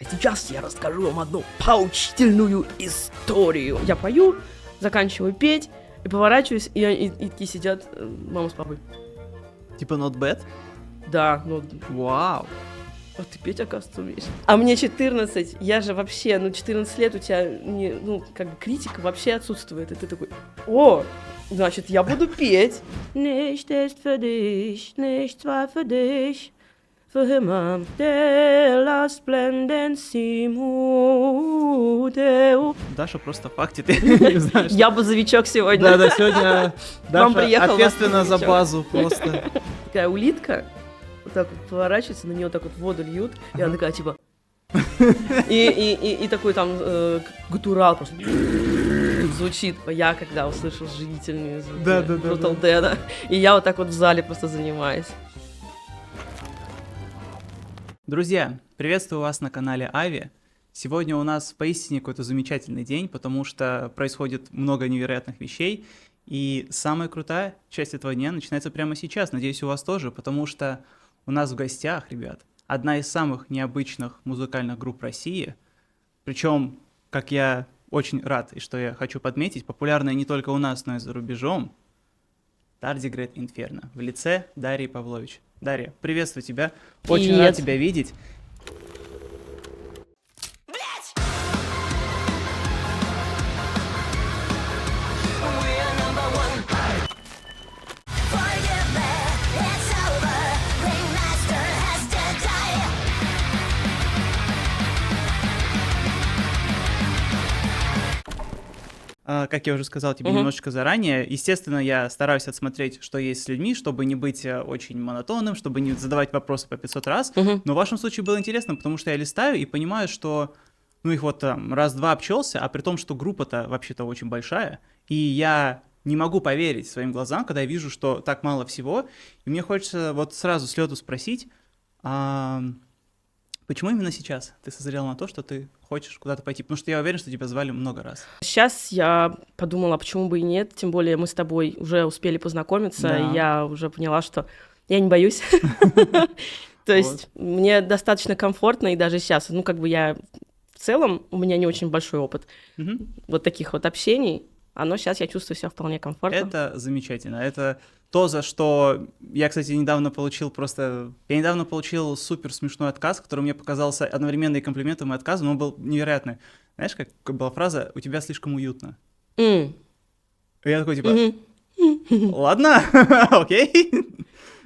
А сейчас я расскажу вам одну поучительную историю. Я пою, заканчиваю петь, и поворачиваюсь, и такие сидят мама с папой. Типа not bad? Да, ну, Вау. а ты петь, оказывается, умеешь. А мне 14, я же вообще, 14 лет у тебя, как бы критика вообще отсутствует, и ты такой, о, значит, я буду петь. Nicht ist für dich, nichts war für dich, für immer, der last blenden Simuteu. Даша просто в факте, ты не знаешь. Я базовичок сегодня. Да, сегодня Вам Даша приехал ответственна за базовичок. базу просто. Такая улитка, вот так вот поворачивается, на нее так вот воду льют, и она такая, типа... И такой там гутурал просто звучит. Я когда услышал живительные звуки Brutal Dead, и я вот так вот в зале просто занимаюсь. Друзья, приветствую вас на канале Ави. Сегодня у нас поистине какой-то замечательный день, потому что происходит много невероятных вещей, и самая крутая часть этого дня начинается прямо сейчас. Надеюсь, у вас тоже, потому что у нас в гостях, ребят, одна из самых необычных музыкальных групп России, причем, как я очень рад и что я хочу подметить, популярная не только у нас, но и за рубежом, Tardigrade Inferno в лице Дарьи Павлович. Дарья, приветствую тебя, очень Привет. рад тебя видеть. Как я уже сказал тебе немножечко заранее, естественно, я стараюсь отсмотреть, что есть с людьми, чтобы не быть очень монотонным, чтобы не задавать вопросы по 500 раз. Но в вашем случае было интересно, потому что я листаю и понимаю, что, их вот там раз-два обчелся, а при том, что группа-то вообще-то очень большая, и я не могу поверить своим глазам, когда я вижу, что так мало всего, и мне хочется вот сразу с лету спросить, почему именно сейчас ты созрел на то, что ты хочешь куда-то пойти? Потому что я уверен, что тебя звали много раз. Сейчас я подумала, почему бы и нет, тем более мы с тобой уже успели познакомиться, Да. и я уже поняла, что я не боюсь. То есть мне достаточно комфортно, и даже сейчас, я в целом, у меня не очень большой опыт вот таких вот общений, но сейчас я чувствую себя вполне комфортно. Это замечательно. Это то, за что я, кстати, недавно получил супер смешной отказ, который мне показался одновременно и комплиментом, и отказом, но он был невероятный. Знаешь, как была фраза «у тебя слишком уютно». И я такой, типа, ладно, окей.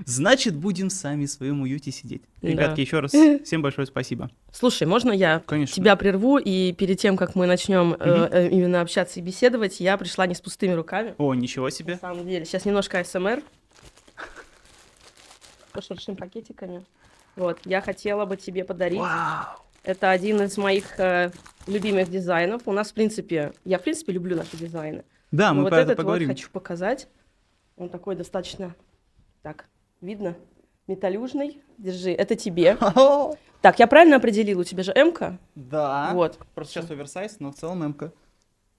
Значит, будем сами в своем уюте сидеть. Ребятки, еще раз всем большое спасибо. Слушай, можно я Конечно. тебя прерву, и перед тем, как мы начнем именно общаться и беседовать, я пришла не с пустыми руками. О, ничего На себе. самом деле. Сейчас немножко АСМР. Пошуршим пакетиками. Вот, я хотела бы тебе подарить. Вау. Это один из моих любимых дизайнов. Я в принципе люблю наши дизайны. Да, Но мы вот про это этот поговорим. вот хочу показать. Он такой достаточно, так, видно, металлюжный. Держи, это тебе. Так, я правильно определила? У тебя же М-ка? Да. Вот. Просто сейчас оверсайз, но в целом М-ка.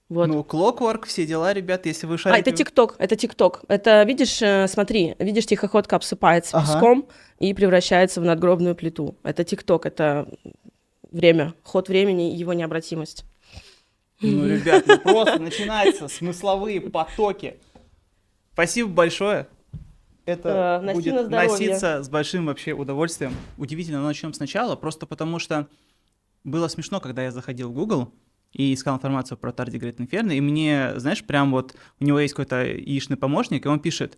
Вот. Clockwork, все дела, ребят, если вы шарите... Это ТикТок. Это, видишь, смотри, тихоходка обсыпается песком и превращается в надгробную плиту. Это ТикТок, это время, ход времени и его необратимость. Ребят, просто начинаются смысловые потоки. Спасибо большое. Это носи будет на здоровье. носиться с большим вообще удовольствием. Удивительно, но начнем сначала, просто потому что было смешно, когда я заходил в Google и искал информацию про Tardigrade Inferno, и мне, знаешь, прям вот у него есть какой-то яичный помощник, и он пишет: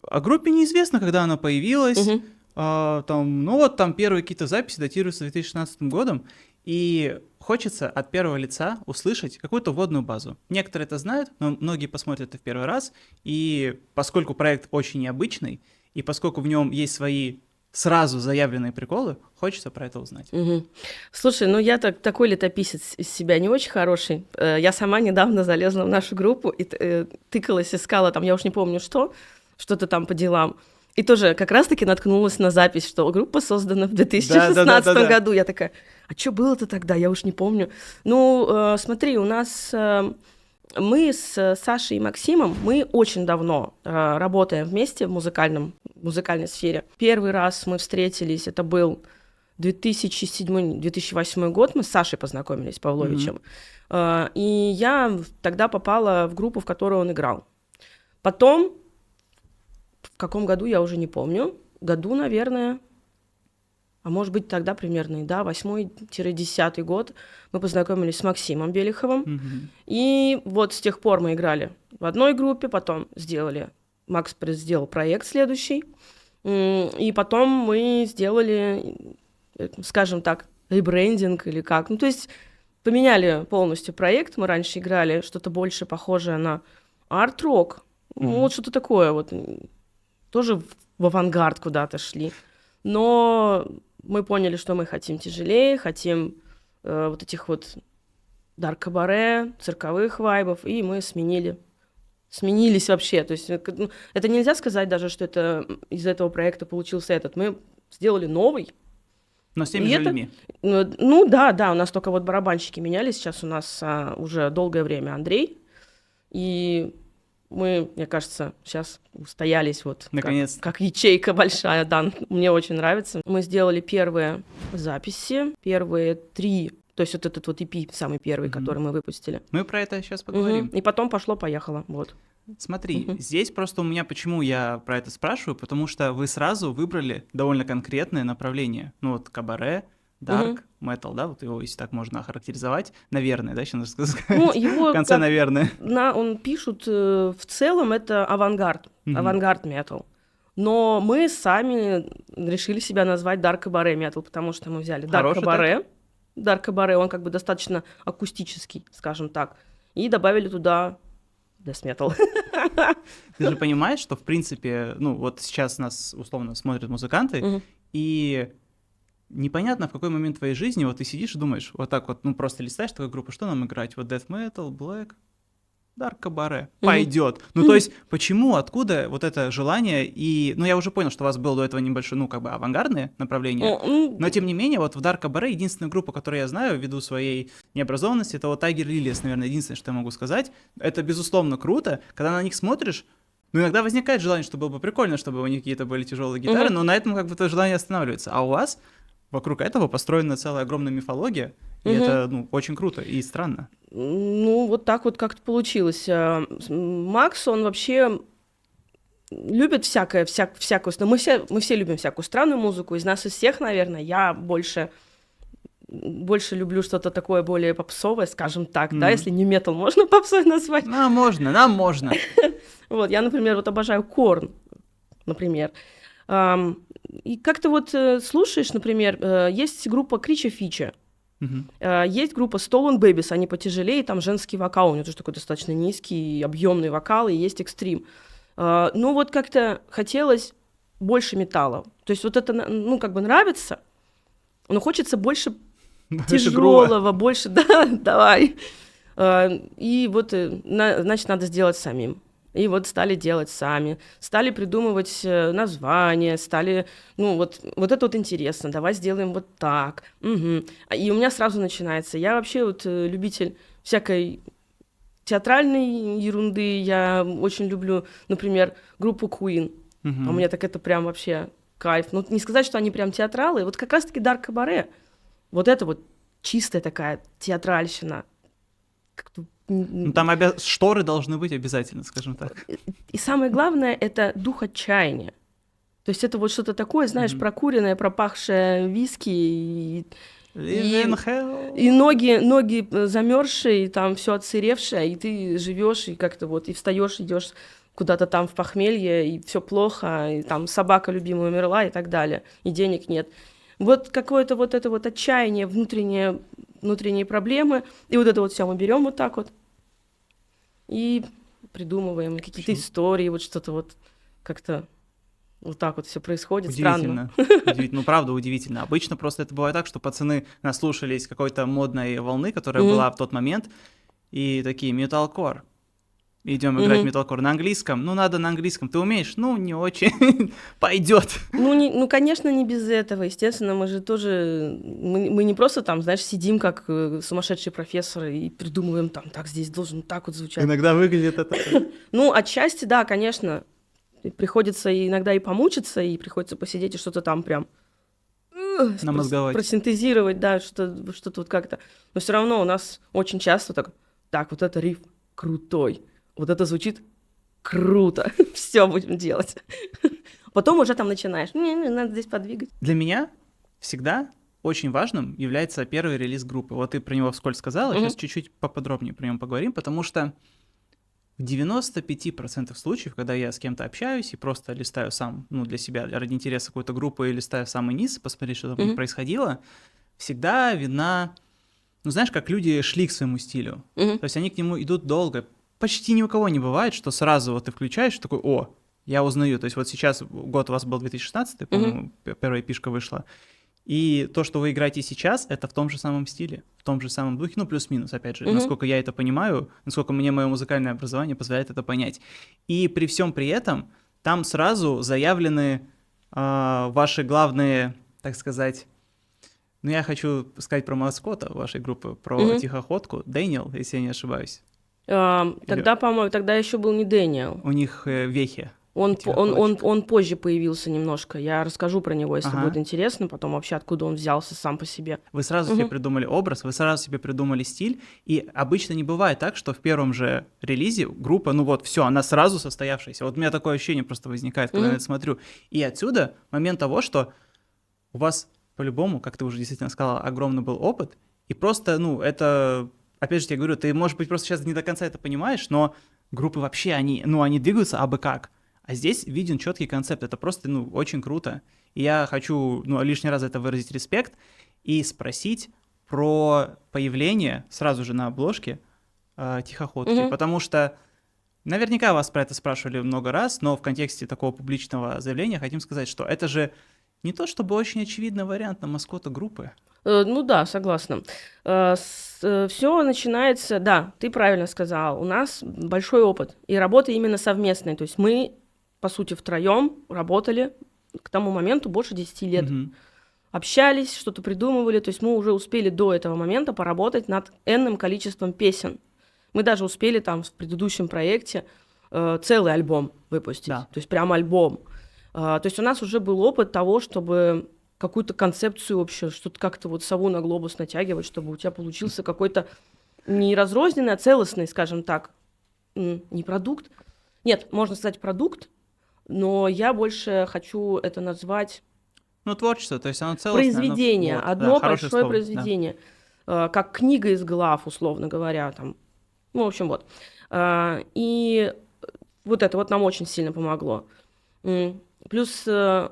о группе неизвестно, когда она появилась, там первые какие-то записи датируются 2016 годом, и хочется от первого лица услышать какую-то вводную базу. Некоторые это знают, но многие посмотрят это в первый раз, и поскольку проект очень необычный, и поскольку в нем есть свои сразу заявленные приколы, хочется про это узнать. Слушай, я такой летописец из себя не очень хороший. Я сама недавно залезла в нашу группу и тыкалась, искала там, я уж не помню что-то там по делам. И тоже как раз-таки наткнулась на запись, что группа создана в 2016 году. Я такая, а что было-то тогда? Я уж не помню. Смотри, у нас... Мы с Сашей и Максимом, мы очень давно работаем вместе в музыкальной сфере. Первый раз мы встретились, это был 2007-2008 год мы с Сашей познакомились, Павловичем. И я тогда попала в группу, в которую он играл. Потом, в каком году, я уже не помню, году, наверное, а может быть тогда примерно, да, 8-10 год, мы познакомились с Максимом Белиховым. И вот с тех пор мы играли в одной группе, потом Макс сделал проект следующий, и потом мы сделали, скажем так, ребрендинг или как. Ну, то есть поменяли полностью проект. Мы раньше играли что-то больше похожее на арт-рок. Ну, вот что-то такое вот. Тоже в авангард куда-то шли. Но мы поняли, что мы хотим тяжелее, хотим вот этих вот дарк-кабаре, цирковых вайбов, и мы сменились вообще. То есть это нельзя сказать даже, что это из этого проекта получился этот. Мы сделали новый. Но с теми же людьми. Ну да, у нас только вот барабанщики менялись. Сейчас у нас уже долгое время Андрей. И мы, мне кажется, сейчас устоялись вот как ячейка большая. Да, мне очень нравится. Мы сделали первые записи, первые 3. То есть вот этот вот EP, самый первый, который мы выпустили. Мы про это сейчас поговорим. И потом пошло-поехало, вот. Смотри, здесь просто у меня, почему я про это спрашиваю, потому что вы сразу выбрали довольно конкретное направление. Ну вот кабаре, дарк, метал, да, вот его, если так можно охарактеризовать, наверное, да, сейчас нужно сказать, его в конце, наверное. Он пишут, в целом это авангард метал. Но мы сами решили себя назвать дарк кабаре метал, потому что мы взяли дарк кабаре, он как бы достаточно акустический, скажем так, и добавили туда death metal. Ты же понимаешь, что, в принципе, ну, вот сейчас нас, условно, смотрят музыканты, и непонятно, в какой момент твоей жизни вот ты сидишь и думаешь, вот так вот, ну, просто листаешь такую группу, что нам играть? Вот death metal, black, dark кабаре, пойдет. Ну, то есть, почему, откуда вот это желание? И, ну, я уже понял, что у вас было до этого небольшое, ну, как бы авангардное направление, но, тем не менее, вот в dark кабаре единственная группа, которую я знаю, ввиду своей необразованности, это вот Tiger Lilies, наверное, единственное, что я могу сказать. Это, безусловно, круто. Когда на них смотришь, ну, иногда возникает желание, что было бы прикольно, чтобы у них какие-то были тяжелые гитары, но на этом как бы то желание останавливается. А у вас вокруг этого построена целая огромная мифология, и это, ну, очень круто и странно. Ну, вот так вот как-то получилось. Макс, он вообще любит всякую... Мы все любим всякую странную музыку. Из нас, из всех, наверное, я больше люблю что-то такое более попсовое, скажем так, да, если не метал, можно попсой назвать? Нам можно. Вот, я, например, вот обожаю Корн, например. И как-то вот слушаешь, например, есть группа Крича Фича, есть группа Stolen Babies, они потяжелее, там женский вокал, у него тоже такой достаточно низкий, объемный вокал, и есть экстрим. Ну вот как-то хотелось больше металла. То есть вот это, ну, как бы нравится, но хочется больше тяжелого, больше, да, давай. И вот, значит, надо сделать самим. И вот стали делать сами, стали придумывать названия, стали, ну, вот это вот интересно, давай сделаем вот так. И у меня сразу начинается, я вообще вот любитель всякой театральной ерунды, я очень люблю, например, группу Queen, у меня так это прям вообще кайф. Ну, не сказать, что они прям театралы, вот как раз-таки Dark Cabaret, вот это вот чистая такая театральщина. Ну, там шторы должны быть обязательно, скажем так. И самое главное — это дух отчаяния. То есть это вот что-то такое, знаешь, прокуренное, пропахшее виски, и ноги замерзшие, и там все отсыревшее, и ты живешь и как-то вот, и встаешь, идешь куда-то там в похмелье, и все плохо, и там собака любимая умерла и так далее, и денег нет. Вот какое-то вот это вот отчаяние, внутренние проблемы, и вот это вот все мы берем вот так вот и придумываем какие-то истории, вот что-то вот как-то вот так вот все происходит. Удивительно. Странно. Удивительно. Ну, правда, удивительно. Обычно просто это бывает так, что пацаны наслушались какой-то модной волны, которая была в тот момент, и такие: металкор. Идем играть металкор на английском. Ну, надо на английском. Ты умеешь? Ну, не очень. Пойдет. Ну, конечно, не без этого. Естественно, мы же тоже... Мы не просто там, знаешь, сидим как сумасшедшие профессоры и придумываем там, так, здесь должен так вот звучать. Иногда выглядит это. Ну, отчасти, да, конечно. Приходится иногда и помучиться, и приходится посидеть и что-то там прям намозговать. просинтезировать, да, что-то вот как-то. Но все равно у нас очень часто так, вот это риф крутой, вот это звучит круто, все будем делать. Потом уже там начинаешь, надо здесь подвигать. Для меня всегда очень важным является первый релиз группы. Вот ты про него вскользь сказала, сейчас чуть-чуть поподробнее про него поговорим, потому что в 95% случаев, когда я с кем-то общаюсь и просто листаю сам, для себя, ради интереса какой-то группы, и листаю в самый низ, посмотреть, что там происходило, всегда видна, знаешь, как люди шли к своему стилю. То есть они к нему идут долго. Почти ни у кого не бывает, что сразу вот ты включаешь, такой, я узнаю. То есть вот сейчас, год у вас был 2016, по-моему, первая пишка вышла. И то, что вы играете сейчас, это в том же самом стиле, в том же самом духе, плюс-минус, опять же, насколько я это понимаю, насколько мне мое музыкальное образование позволяет это понять. И при всем при этом там сразу заявлены ваши главные, так сказать, я хочу сказать про маскота вашей группы, про тихоходку, Дэниел, если я не ошибаюсь. Тогда, по-моему, еще был не Дэниел. У них вехи. Он позже появился немножко. Я расскажу про него, если будет интересно, потом вообще откуда он взялся сам по себе. Вы сразу себе придумали образ, вы сразу себе придумали стиль, и обычно не бывает так, что в первом же релизе группа, все, она сразу состоявшаяся. Вот у меня такое ощущение просто возникает, когда я это смотрю. И отсюда момент того, что у вас по-любому, как ты уже действительно сказала, огромный был опыт, и просто, это, опять же, я говорю, ты, может быть, просто сейчас не до конца это понимаешь, но группы вообще, они двигаются абы как. А здесь виден четкий концепт, это просто, очень круто. И я хочу, лишний раз это выразить респект и спросить про появление сразу же на обложке тихоходки, потому что наверняка вас про это спрашивали много раз, но в контексте такого публичного заявления хотим сказать, что это же не то чтобы очень очевидный вариант на маскота группы. Да, согласна. Все начинается, да, ты правильно сказал, у нас большой опыт, и работа именно совместная, то есть мы, по сути, втроем работали к тому моменту больше 10 лет. Общались, что-то придумывали, то есть мы уже успели до этого момента поработать над энным количеством песен. Мы даже успели там в предыдущем проекте целый альбом выпустить, то есть прям альбом. То есть у нас уже был опыт того, чтобы какую-то концепцию общую, что-то как-то вот сову на глобус натягивать, чтобы у тебя получился какой-то не разрозненный, а целостный, скажем так, не продукт. Нет, можно сказать продукт, но я больше хочу это назвать... творчество, то есть оно целостное. Произведение, одно большое произведение. Да. Как книга из глав, условно говоря. Там. В общем, вот. И вот это вот нам очень сильно помогло. Плюс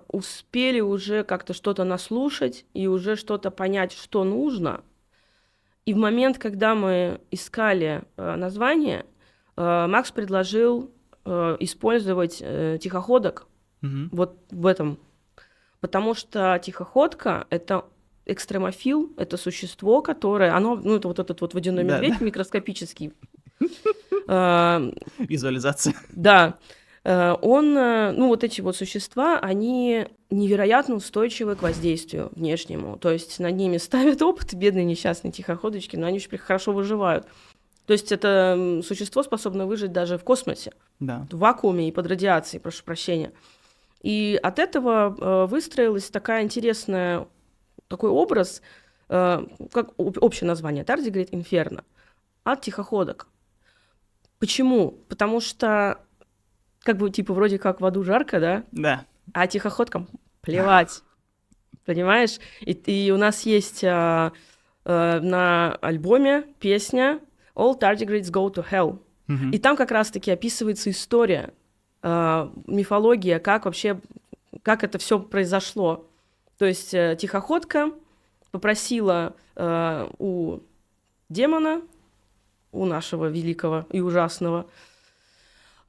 успели уже как-то что-то наслушать и уже что-то понять, что нужно. И в момент, когда мы искали название, Макс предложил использовать тихоходок вот в этом. Потому что тихоходка — это экстремофил, это существо, которое... это вот этот вот водяной медведь микроскопический. Визуализация. Да. Вот эти вот существа, они невероятно устойчивы к воздействию внешнему. То есть над ними ставят опыт, бедные несчастные тихоходочки, но они очень хорошо выживают. То есть это существо способно выжить даже в космосе, в вакууме и под радиацией, прошу прощения. И от этого выстроилась такой образ, как общее название, Tardigrade Inferno, от тихоходок. Почему? Потому что вроде как в аду жарко, да? Да. А тихоходкам плевать, понимаешь? И у нас есть на альбоме песня All Tardigrades Go to Hell. И там как раз-таки описывается история, мифология, как это все произошло. То есть тихоходка попросила у демона, у нашего великого и ужасного,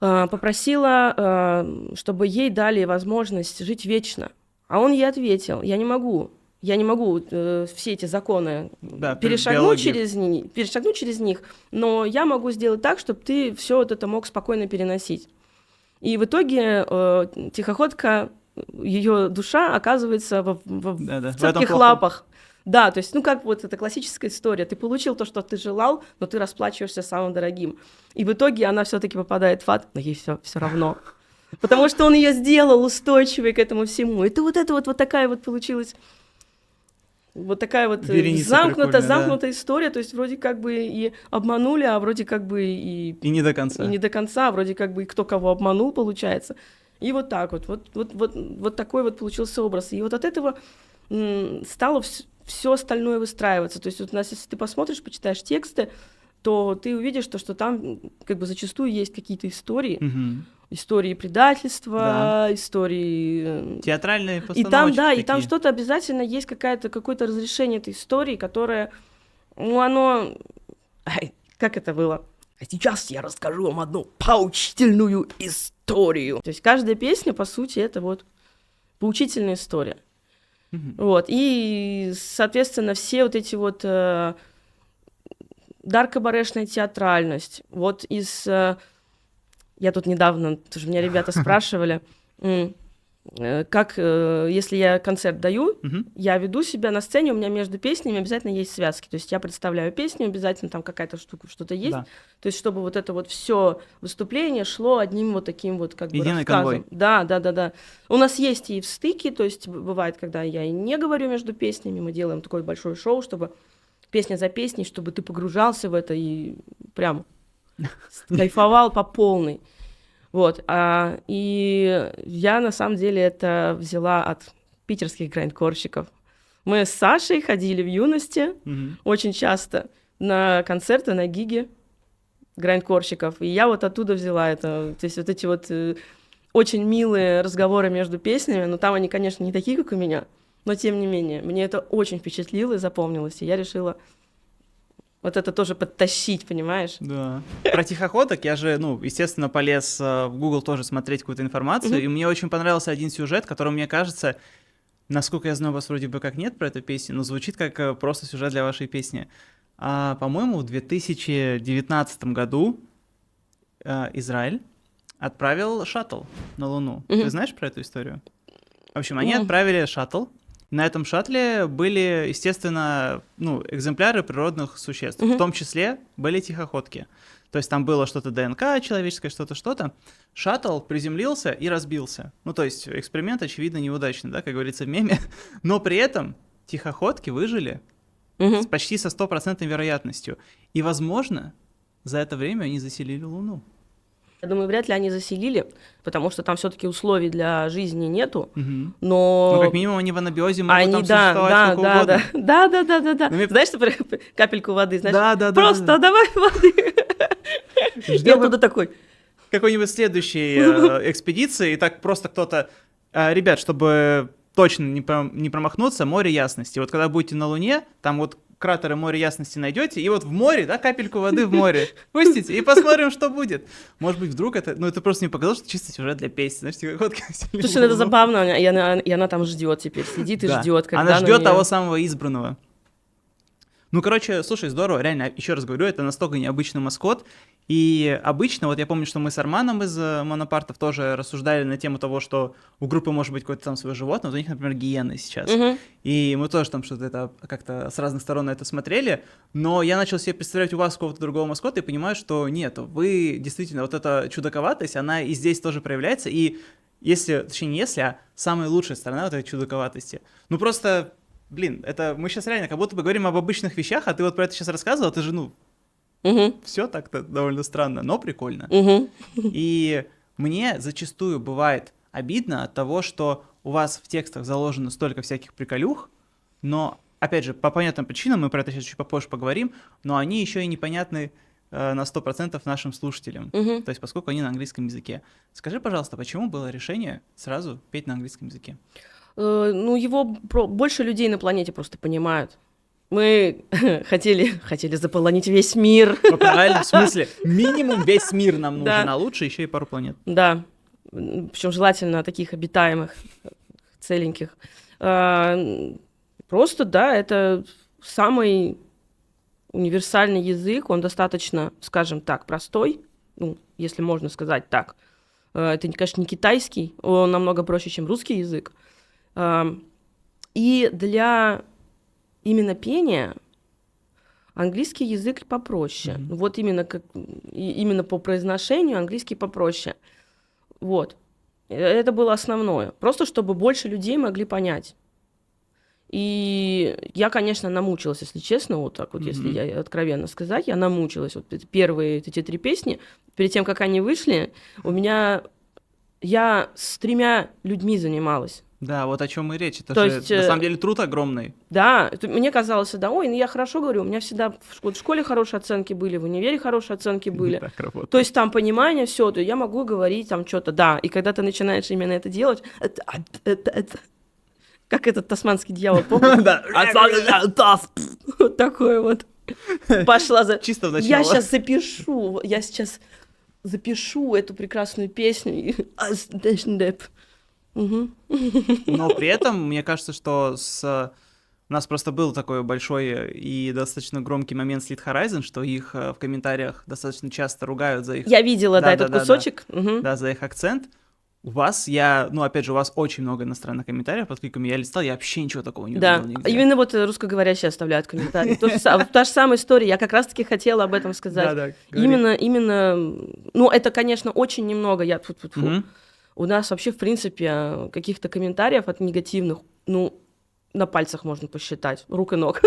попросила, чтобы ей дали возможность жить вечно. А он ей ответил: я не могу все эти законы перешагнуть через них, но я могу сделать так, чтобы ты все вот это мог спокойно переносить. И в итоге тихоходка, ее душа оказывается в цепких лапах. Да, то есть, вот это классическая история. Ты получил то, что ты желал, но ты расплачиваешься самым дорогим. И в итоге она все-таки попадает в ад, но ей все равно. Потому что он ее сделал устойчивой к этому всему. Это вот такая вот получилась Вот такая вот Вереница прикольная, да. замкнутая история, то есть вроде как бы и обманули, а вроде как бы и не до конца. И не до конца, вроде как бы и кто кого обманул, получается. И вот так вот такой вот получился образ. И вот от этого стало все остальное выстраиваться. То есть вот у нас, если ты посмотришь, почитаешь тексты, то ты увидишь, что там как бы зачастую есть какие-то истории, истории предательства, истории... Театральные постановочки И там, да, такие. и там что-то обязательно есть, какое-то разрешение этой истории, которое, ну, оно... Как это было? А сейчас я расскажу вам одну поучительную историю. То есть каждая песня, по сути, это вот поучительная история. Вот, и, соответственно, все вот эти вот... даркобарешная театральность. Вот из... Я тут недавно, тоже меня ребята спрашивали, как, если я концерт даю, я веду себя на сцене, у меня между песнями обязательно есть связки. То есть я представляю песню, обязательно там какая-то штука, что-то есть. Да. То есть чтобы вот это вот все выступление шло одним вот таким вот как бы рассказом. Конвой. Да. У нас есть и встыки, то есть бывает, когда я и не говорю между песнями, мы делаем такое большое шоу, чтобы песня за песней, чтобы ты погружался в это и прям кайфовал по полной. Вот. И я, на самом деле, это взяла от питерских грайндкорщиков. Мы с Сашей ходили в юности очень часто на концерты, на гиги грайндкорщиков. И я вот оттуда взяла это. То есть вот эти вот очень милые разговоры между песнями, но там они, конечно, не такие, как у меня, но тем не менее, мне это очень впечатлило и запомнилось, и я решила вот это тоже подтащить, понимаешь? Да. Про тихоходок я же, естественно, полез в Google тоже смотреть какую-то информацию, и мне очень понравился один сюжет, который, мне кажется, насколько я знаю, у вас вроде бы как нет про эту песню, но звучит как просто сюжет для вашей песни. По-моему, в 2019 году Израиль отправил шаттл на Луну. Ты знаешь про эту историю? В общем, они отправили шаттл. На этом шаттле были, естественно, экземпляры природных существ. В том числе были тихоходки. То есть там было что-то ДНК человеческое, что-то. Шаттл приземлился и разбился. То есть эксперимент, очевидно, неудачный, да, как говорится в меме. Но при этом тихоходки выжили почти со 100% вероятностью. И, возможно, за это время они заселили Луну. Я думаю, вряд ли они заселили, потому что там все-таки условий для жизни нету. Но... Но как минимум они в анабиозе могут там существовать сколько угодно. Да. Знаешь, что капельку воды, знаешь? Да. Просто давай воды. Я оттуда такой. Какой-нибудь следующей экспедиции, и так просто кто-то... Ребят, чтобы точно не промахнуться, море ясности. Вот когда будете на Луне, там вот кратеры моря ясности найдете, и вот в море, да, капельку воды в море пустите, и посмотрим, что будет. Может быть, вдруг это... это просто мне показалось, что чисто сюжет для песни. Знаешь, тихоходки... Слушай, это забавно, и она там ждет теперь, сидит и ждет. Она ждет того самого избранного. Короче, слушай, здорово, реально, еще раз говорю, это настолько необычный маскот, и обычно, вот я помню, что мы с Арманом из Монопартов тоже рассуждали на тему того, что у группы может быть какое-то там свое животное, вот у них, например, гиены сейчас, и мы тоже там что-то это как-то с разных сторон на это смотрели, но я начал себе представлять у вас какого-то другого маскота и понимаю, что нет, вы действительно, вот эта чудаковатость, она и здесь тоже проявляется, и а самая лучшая сторона вот этой чудаковатости, просто... Блин, это мы сейчас реально как будто бы говорим об обычных вещах, а ты вот про это сейчас рассказывал, ты же, все так-то довольно странно, но прикольно. И мне зачастую бывает обидно от того, что у вас в текстах заложено столько всяких приколюх, но, опять же, по понятным причинам, мы про это сейчас чуть попозже поговорим, но они еще и непонятны на 100% нашим слушателям, то есть поскольку они на английском языке. Скажи, пожалуйста, почему было решение сразу петь на английском языке? Его больше людей на планете просто понимают. Мы хотели заполонить весь мир. Правильно, в смысле, минимум весь мир нам нужен, а лучше еще и пару планет. Да, причем желательно таких обитаемых, целеньких. Просто, да, это самый универсальный язык, он достаточно, скажем так, простой, если можно сказать так. Это, конечно, не китайский, он намного проще, чем русский язык. И для именно пения английский язык попроще. Вот именно по произношению английский попроще. Вот. Это было основное. Просто чтобы больше людей могли понять. И я, конечно, намучилась, если честно, вот так вот, если я откровенно сказать, я намучилась. Вот первые эти 3 песни, перед тем, как они вышли, я с 3 людьми занималась. Да, вот о чем и речь. Это То же есть, на самом деле труд огромный. Да, мне казалось всегда, ой, ну я хорошо говорю, у меня всегда в школе хорошие оценки были, в универе хорошие оценки были. Так работает. То есть там понимание, все, то я могу говорить там что-то, да. И когда ты начинаешь именно это делать, как этот тасманский дьявол, помнишь? Да. Вот такое вот. Пошла за... Чисто в Я начало. сейчас запишу эту прекрасную песню. Мгм. Но при этом, мне кажется, что у нас просто был такой большой и достаточно громкий момент с Lead Horizon, что их в комментариях достаточно часто ругают за их... Я видела, да, этот Да-да-да-да. кусочек. Мгм. Да, за их акцент. У вас, опять же, у вас очень много иностранных комментариев под кликами. Я листал, я вообще ничего такого не Да, увидел нигде. именно вот русскоговорящие оставляют комментарии. Та же самая история, я как раз-таки хотела об этом сказать. Да, говори. Именно, ну, это, конечно, очень немного, тьфу-тьфу-тьфу. Мгм. У нас вообще, в принципе, каких-то комментариев от негативных, ну, на пальцах можно посчитать, рук и ног.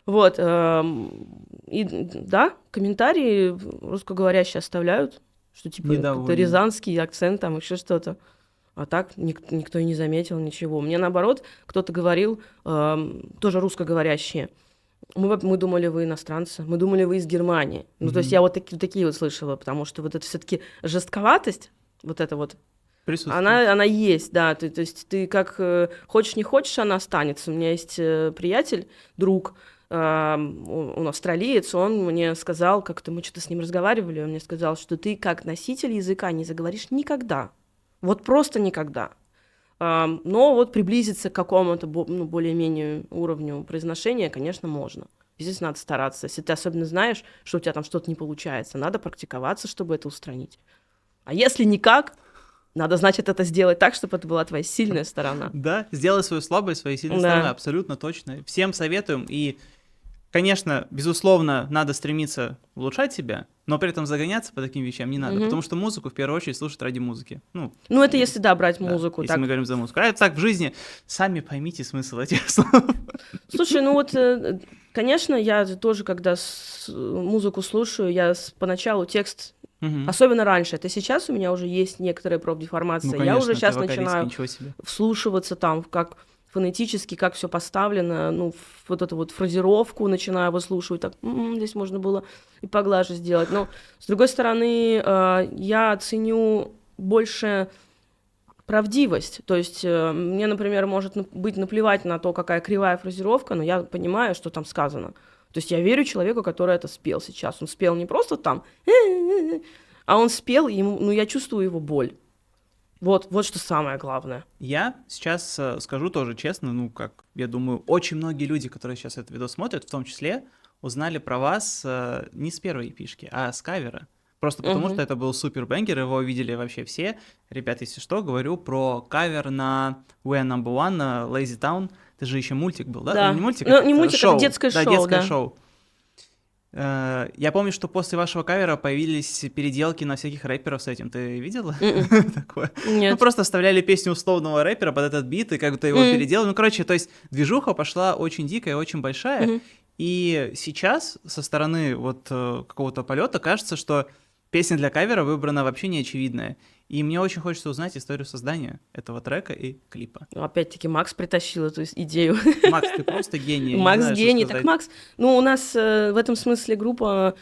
Вот, и да, комментарии русскоговорящие оставляют, что типа это Недовольны. рязанский акцент, там еще что-то. А так никто и не заметил ничего. Мне наоборот, кто-то говорил, тоже русскоговорящие, мы думали, вы иностранцы, мы думали, вы из Германии. Ну, то есть я вот такие вот слышала, потому что вот это все-таки жестковатость, вот это вот, Присутствует. она есть, да. То есть ты как хочешь, не хочешь, она останется. У меня есть приятель, друг, он австралиец, он мне сказал, как-то мы что-то с ним разговаривали, он мне сказал, что ты как носитель языка не заговоришь никогда. Вот просто никогда. Но вот приблизиться к какому-то более-менее уровню произношения, конечно, можно. Здесь надо стараться. Если ты особенно знаешь, что у тебя там что-то не получается, надо практиковаться, чтобы это устранить. А если никак, надо, значит, это сделать так, чтобы это была твоя сильная сторона. Да, сделай свою слабость своей сильной Да. стороной, абсолютно точно. Всем советуем. И, конечно, безусловно, надо стремиться улучшать себя, но при этом загоняться по таким вещам не надо, потому что музыку в первую очередь слушать ради музыки. Ну, это если, да, брать да, музыку. если Так. мы говорим за музыку. А это так в жизни. Сами поймите смысл этих слов. Слушай, ну вот, конечно, я тоже, когда музыку слушаю, я поначалу текст, Мгм. особенно раньше, это сейчас у меня уже есть некоторая профдеформация, Ну, я конечно, уже ты сейчас вокалистка, начинаю ничего себе. вслушиваться там, как фонетически, как все поставлено, ну, вот эту вот фразировку начинаю выслушивать, так, здесь можно было и поглаже сделать. Но, с другой стороны, я ценю больше правдивость. То есть мне, например, может быть наплевать на то, какая кривая фразировка, но я понимаю, что там сказано. То есть я верю человеку, который это спел сейчас. Он спел не просто там, а он спел, и я чувствую его боль. Вот что самое главное. Я сейчас скажу тоже честно, как я думаю, очень многие люди, которые сейчас этот видео смотрят, в том числе, узнали про вас не с первой эпишки, а с кавера. Просто потому, что это был супер бенгер, его увидели вообще все. Ребят, если что, говорю про кавер на We Are Number One, на Lazy Town. Это же еще мультик был, да? Да. Не мультик, Не мультик, это детское шоу. Да, детское шоу. Я помню, что после вашего кавера появились переделки на всяких рэперов с этим. Ты видела такое? Нет. Ну, просто вставляли песню условного рэпера под этот бит и как-то его переделали. Ну, короче, то есть движуха пошла очень дикая, очень большая. И сейчас со стороны вот какого-то полета кажется, что песня для кавера выбрана вообще неочевидная. И мне очень хочется узнать историю создания этого трека и клипа. Опять-таки Макс притащил эту идею. Макс, ты просто гений. я не Макс знаю, что гений. сказать. Так, Макс, у нас в этом смысле группа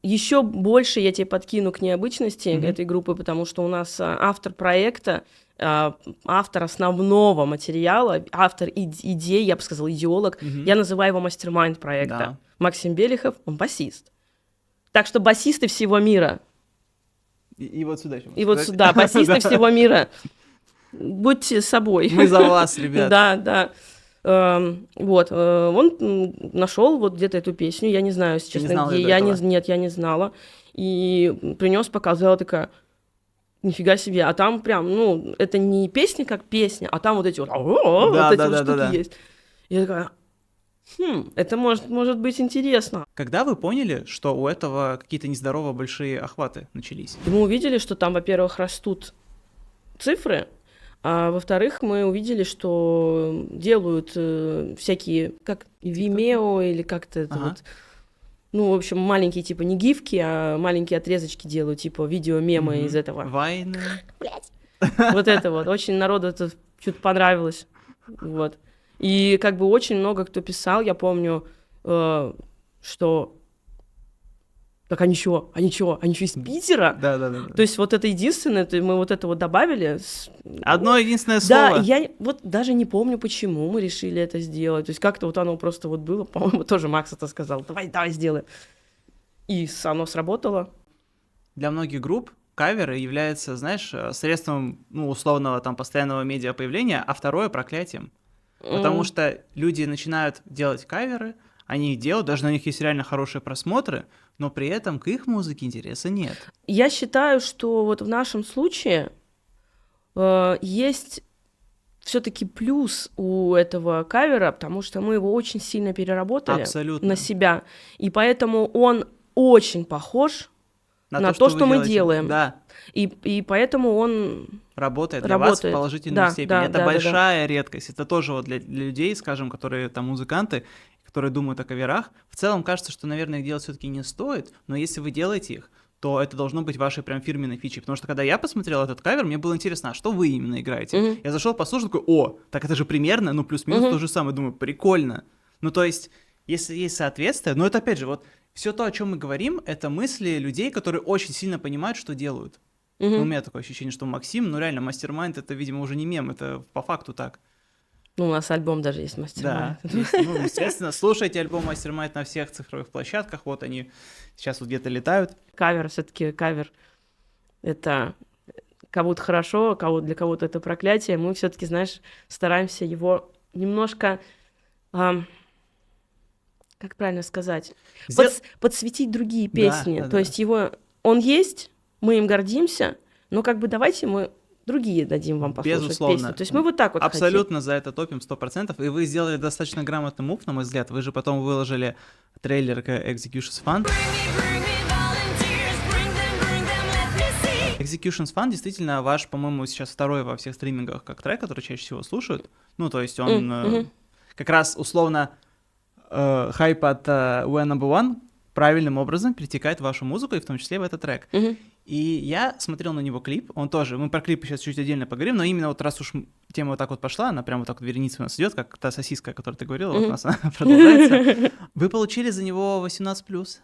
еще больше я тебе подкину к необычности этой группы, потому что у нас автор проекта, автор основного материала, автор идей, я бы сказала, идеолог. Я называю его мастер-майнд проекта. Да. Максим Белихов, он басист. Так что басисты всего мира. И вот сюда еще. И вот сюда, басисты всего мира. Будьте собой. Мы за вас, ребят. Да. Вот, он нашел вот где-то эту песню, я не знаю, если честно, знала где, до этого? нет, я не знала, и принес, показала, такая, нифига себе, а там прям, это не песня как песня, а там вот эти вот, вот эти вот штуки есть. Я такая, это может быть интересно. Когда вы поняли, что у этого какие-то нездорово большие охваты начались? И мы увидели, что там, во-первых, растут цифры, А во-вторых, мы увидели, что делают всякие, как Vimeo или как-то это Ага. вот, ну, в общем, маленькие, типа, не гифки, а маленькие отрезочки делают, типа, видео-мемы из этого. Вайны. Вот это вот. Очень народу это что-то понравилось. Вот. И как бы очень много кто писал, я помню, что... Так, они чё? Они из Питера? Да. То есть вот это единственное, мы вот это вот добавили. Одно единственное Да, слово. и я вот даже не помню, почему мы решили это сделать. То есть как-то вот оно просто вот было, по-моему, тоже Макс это сказал. Давай сделаем. И оно сработало. Для многих групп каверы являются, знаешь, средством, ну, условного там постоянного медиа появления, а второе — проклятием. Потому что люди начинают делать каверы, они их делают, даже на них есть реально хорошие просмотры, но при этом к их музыке интереса нет. Я считаю, что вот в нашем случае есть все-таки плюс у этого кавера, потому что мы его очень сильно переработали Абсолютно. на себя, и поэтому он очень похож на то, что вы мы делаете. делаем. Да, И поэтому он работает для вас в работает. положительной Да, степени. да, Это да, да, большая редкость. Это тоже вот для людей, скажем, которые там музыканты, которые думают о каверах. В целом кажется, что, наверное, их делать все-таки не стоит, но если вы делаете их, то это должно быть вашей прям фирменной фичей. Потому что когда я посмотрел этот кавер, мне было интересно, а что вы именно играете? Я зашел, послушал, такой, о, так это же примерно, ну плюс-минус то же самое. Думаю, прикольно. Ну то есть, если есть соответствие, но это опять же, вот все то, о чем мы говорим, это мысли людей, которые очень сильно понимают, что делают. Ну, у меня такое ощущение, что Максим, ну реально, мастер-майнд, это, видимо, уже не мем, это по факту так. Ну, у нас альбом даже есть мастер-майнд. Да, есть, ну, естественно, слушайте альбом Mastermind на всех цифровых площадках, вот они сейчас вот где-то летают. Кавер, все-таки кавер. Это кого-то хорошо, для кого-то это проклятие. Мы все-таки, знаешь, стараемся его немножко, как правильно сказать, подсветить другие песни. Да. То есть он есть, мы им гордимся, но как бы давайте мы другие дадим вам послушать Безусловно. песни. То есть мы вот так вот абсолютно хотим. За это топим 100%. И вы сделали достаточно грамотный мув, на мой взгляд. Вы же потом выложили трейлер к Executions Fund. Executions Fund действительно ваш, по-моему, сейчас второй во всех стримингах как трек, который чаще всего слушают. Ну, то есть он как раз условно хайп от We're Number One правильным образом перетекает в вашу музыку, и в том числе в этот трек. И я смотрел на него клип, он тоже, мы про клипы сейчас чуть отдельно поговорим, но именно вот раз уж тема вот так вот пошла, она прям вот так вот вереницей у нас идет, как та сосиска, о которой ты говорила, вот у нас она продолжается. Вы получили за него 18+.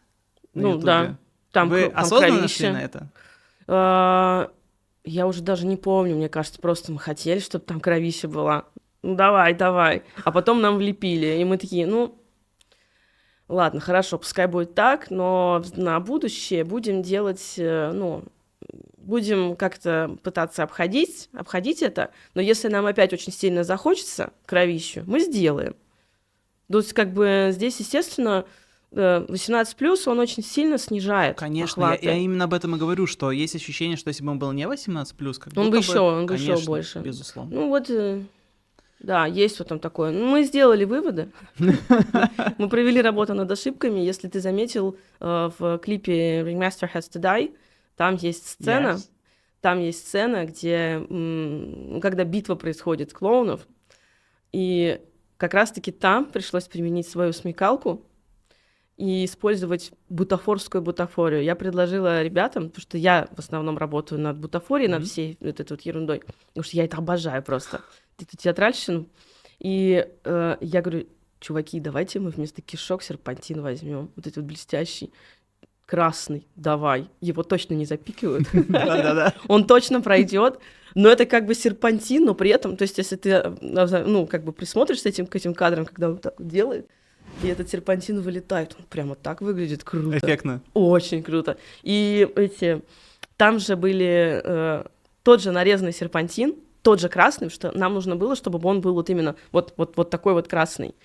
Ну да. Вы осознанно шли на это? Я уже даже не помню, мне кажется, просто мы хотели, чтобы там кровища была. Ну давай. А потом нам влепили, и мы такие, ну... Ладно, хорошо, пускай будет так, но на будущее будем делать, будем как-то пытаться обходить это, но если нам опять очень сильно захочется кровищу, мы сделаем. То есть как бы здесь, естественно, 18+, он очень сильно снижает. Конечно, я именно об этом и говорю, что есть ощущение, что если бы он был не 18+, как он бы еще больше. Безусловно. Ну вот... Да, есть вот там такое. Мы сделали выводы. Мы провели работу над ошибками. Если ты заметил, в клипе Ringmaster Has to Die там есть сцена, где, когда битва происходит клоунов, и как раз-таки там пришлось применить свою смекалку и использовать бутафорскую бутафорию. Я предложила ребятам, потому что я в основном работаю над бутафорией, над всей вот этой вот ерундой, потому что я это обожаю просто. Эту театральщину. И я говорю, чуваки, давайте мы вместо кишок серпантин возьмем. Вот этот вот блестящий, красный, давай. Его точно не запикивают. Он точно пройдет. Но это как бы серпантин, но при этом, то есть если ты, ну, как бы присмотришься к этим кадрам, когда он так вот делает, и этот серпантин вылетает, он прямо так выглядит круто. Эффектно. Очень круто. И там же были тот же нарезанный серпантин, тот же красный, что нам нужно было, чтобы он был вот именно вот такой вот красный.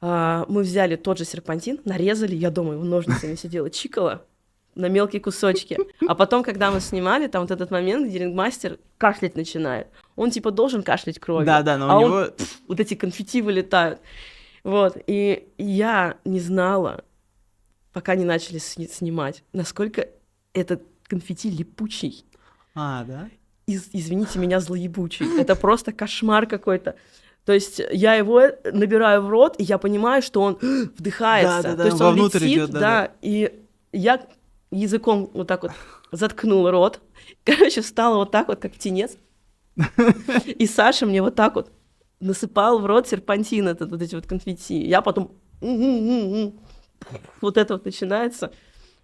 Мы взяли тот же серпантин, нарезали, я дома его ножницами сидела, чикала на мелкие кусочки. А потом, когда мы снимали, там вот этот момент, где рингмастер кашлять начинает. Он типа должен кашлять кровью. Да, но у него... вот эти конфетти вылетают. Вот, и я не знала, пока не начали снимать, насколько этот конфетти липучий. Да? извините меня, злоебучий. Это просто кошмар какой-то. То есть я его набираю в рот, и я понимаю, что он вдыхается. Да-да-да, то есть он вовнутрь летит, идёт, да-да. и я языком вот так вот заткнула рот. Короче, встала вот так вот, как птенец. И Саша мне вот так вот насыпал в рот серпантин, вот эти вот конфетти. Я потом... Вот это вот начинается.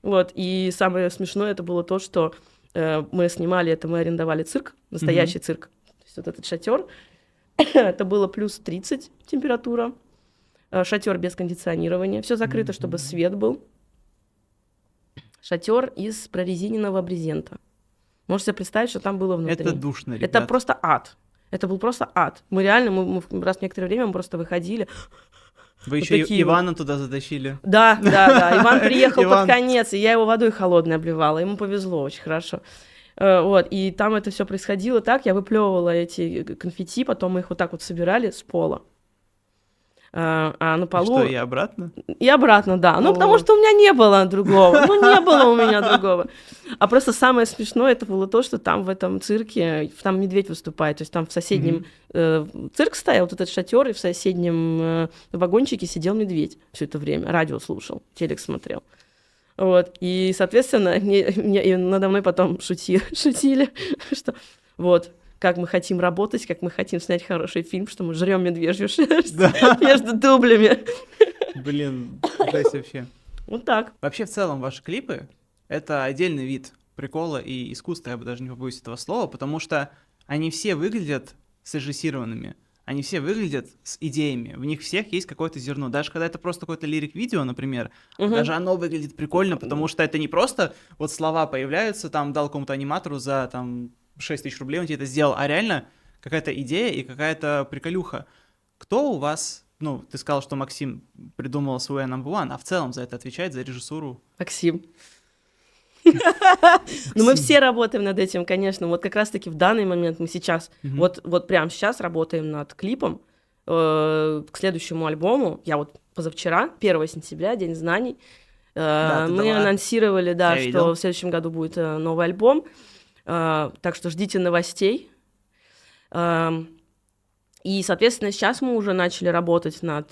Вот. И самое смешное это было то, что мы снимали это, мы арендовали цирк, настоящий цирк. То есть вот этот шатер. Это было плюс 30 температура. Шатер без кондиционирования. Все закрыто, чтобы свет был. Шатер из прорезиненного брезента. Можете себе представить, что там было внутри. Это душно, ребят. Это просто ад. Это был просто ад. Мы реально, мы раз в некоторое время мы просто выходили. Вы вот еще такие Ивана вот туда затащили. Да. Иван приехал под конец, и я его водой холодной обливала. Ему повезло очень хорошо. Вот, и там это все происходило так, я выплевывала эти конфетти, потом мы их вот так вот собирали с пола. А на полу... Что, и обратно? И обратно, да. Ну, потому что у меня не было другого. Ну, не было у меня другого. А просто самое смешное это было то, что там в этом цирке, там медведь выступает. То есть там в соседнем цирк стоял, вот этот шатер, и в соседнем вагончике сидел медведь все это время. Радио слушал, телек смотрел. Вот. И, соответственно, и надо мной потом шутили, что вот, как мы хотим работать, как мы хотим снять хороший фильм, что мы жрем медвежью шерсть между дублями. Блин, жесть вообще. Вот так. Вообще, в целом, ваши клипы — это отдельный вид прикола и искусства, я бы даже не побоюсь этого слова, потому что они все выглядят срежиссированными, они все выглядят с идеями, в них всех есть какое-то зерно. Даже когда это просто какое-то лирик-видео, например, даже оно выглядит прикольно, потому что это не просто вот слова появляются, там дал какому-то аниматору за там 6 тысяч рублей, он тебе это сделал, а реально какая-то идея и какая-то приколюха. Кто у вас, ну, ты сказал, что Максим придумал свой number one, а в целом за это отвечает, за режиссуру? Максим. Ну, мы все работаем над этим, конечно. Вот как раз-таки в данный момент мы сейчас, вот прямо сейчас работаем над клипом к следующему альбому. Я вот позавчера, 1 сентября, День знаний, мы анонсировали, да, что в следующем году будет новый альбом. Так что ждите новостей. И, соответственно, сейчас мы уже начали работать над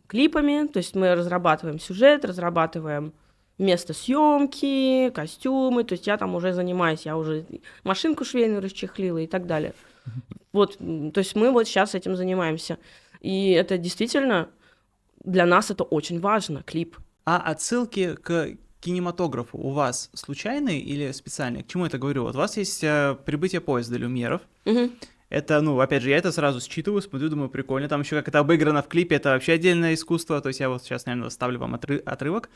клипами. То есть мы разрабатываем сюжет, разрабатываем место съемки, костюмы, то есть я там уже занимаюсь, я уже машинку швейную расчехлила и так далее. Вот, то есть мы вот сейчас этим занимаемся. И это действительно для нас это очень важно, клип. А отсылки к кинематографу у вас случайные или специальные? К чему это говорю? Вот у вас есть «Прибытие поезда» Люмьеров. Это, ну, опять же, я это сразу считываю, смотрю, думаю, прикольно. Там еще как это обыграно в клипе, это вообще отдельное искусство. То есть я вот сейчас, наверное, вставлю вам отрывок.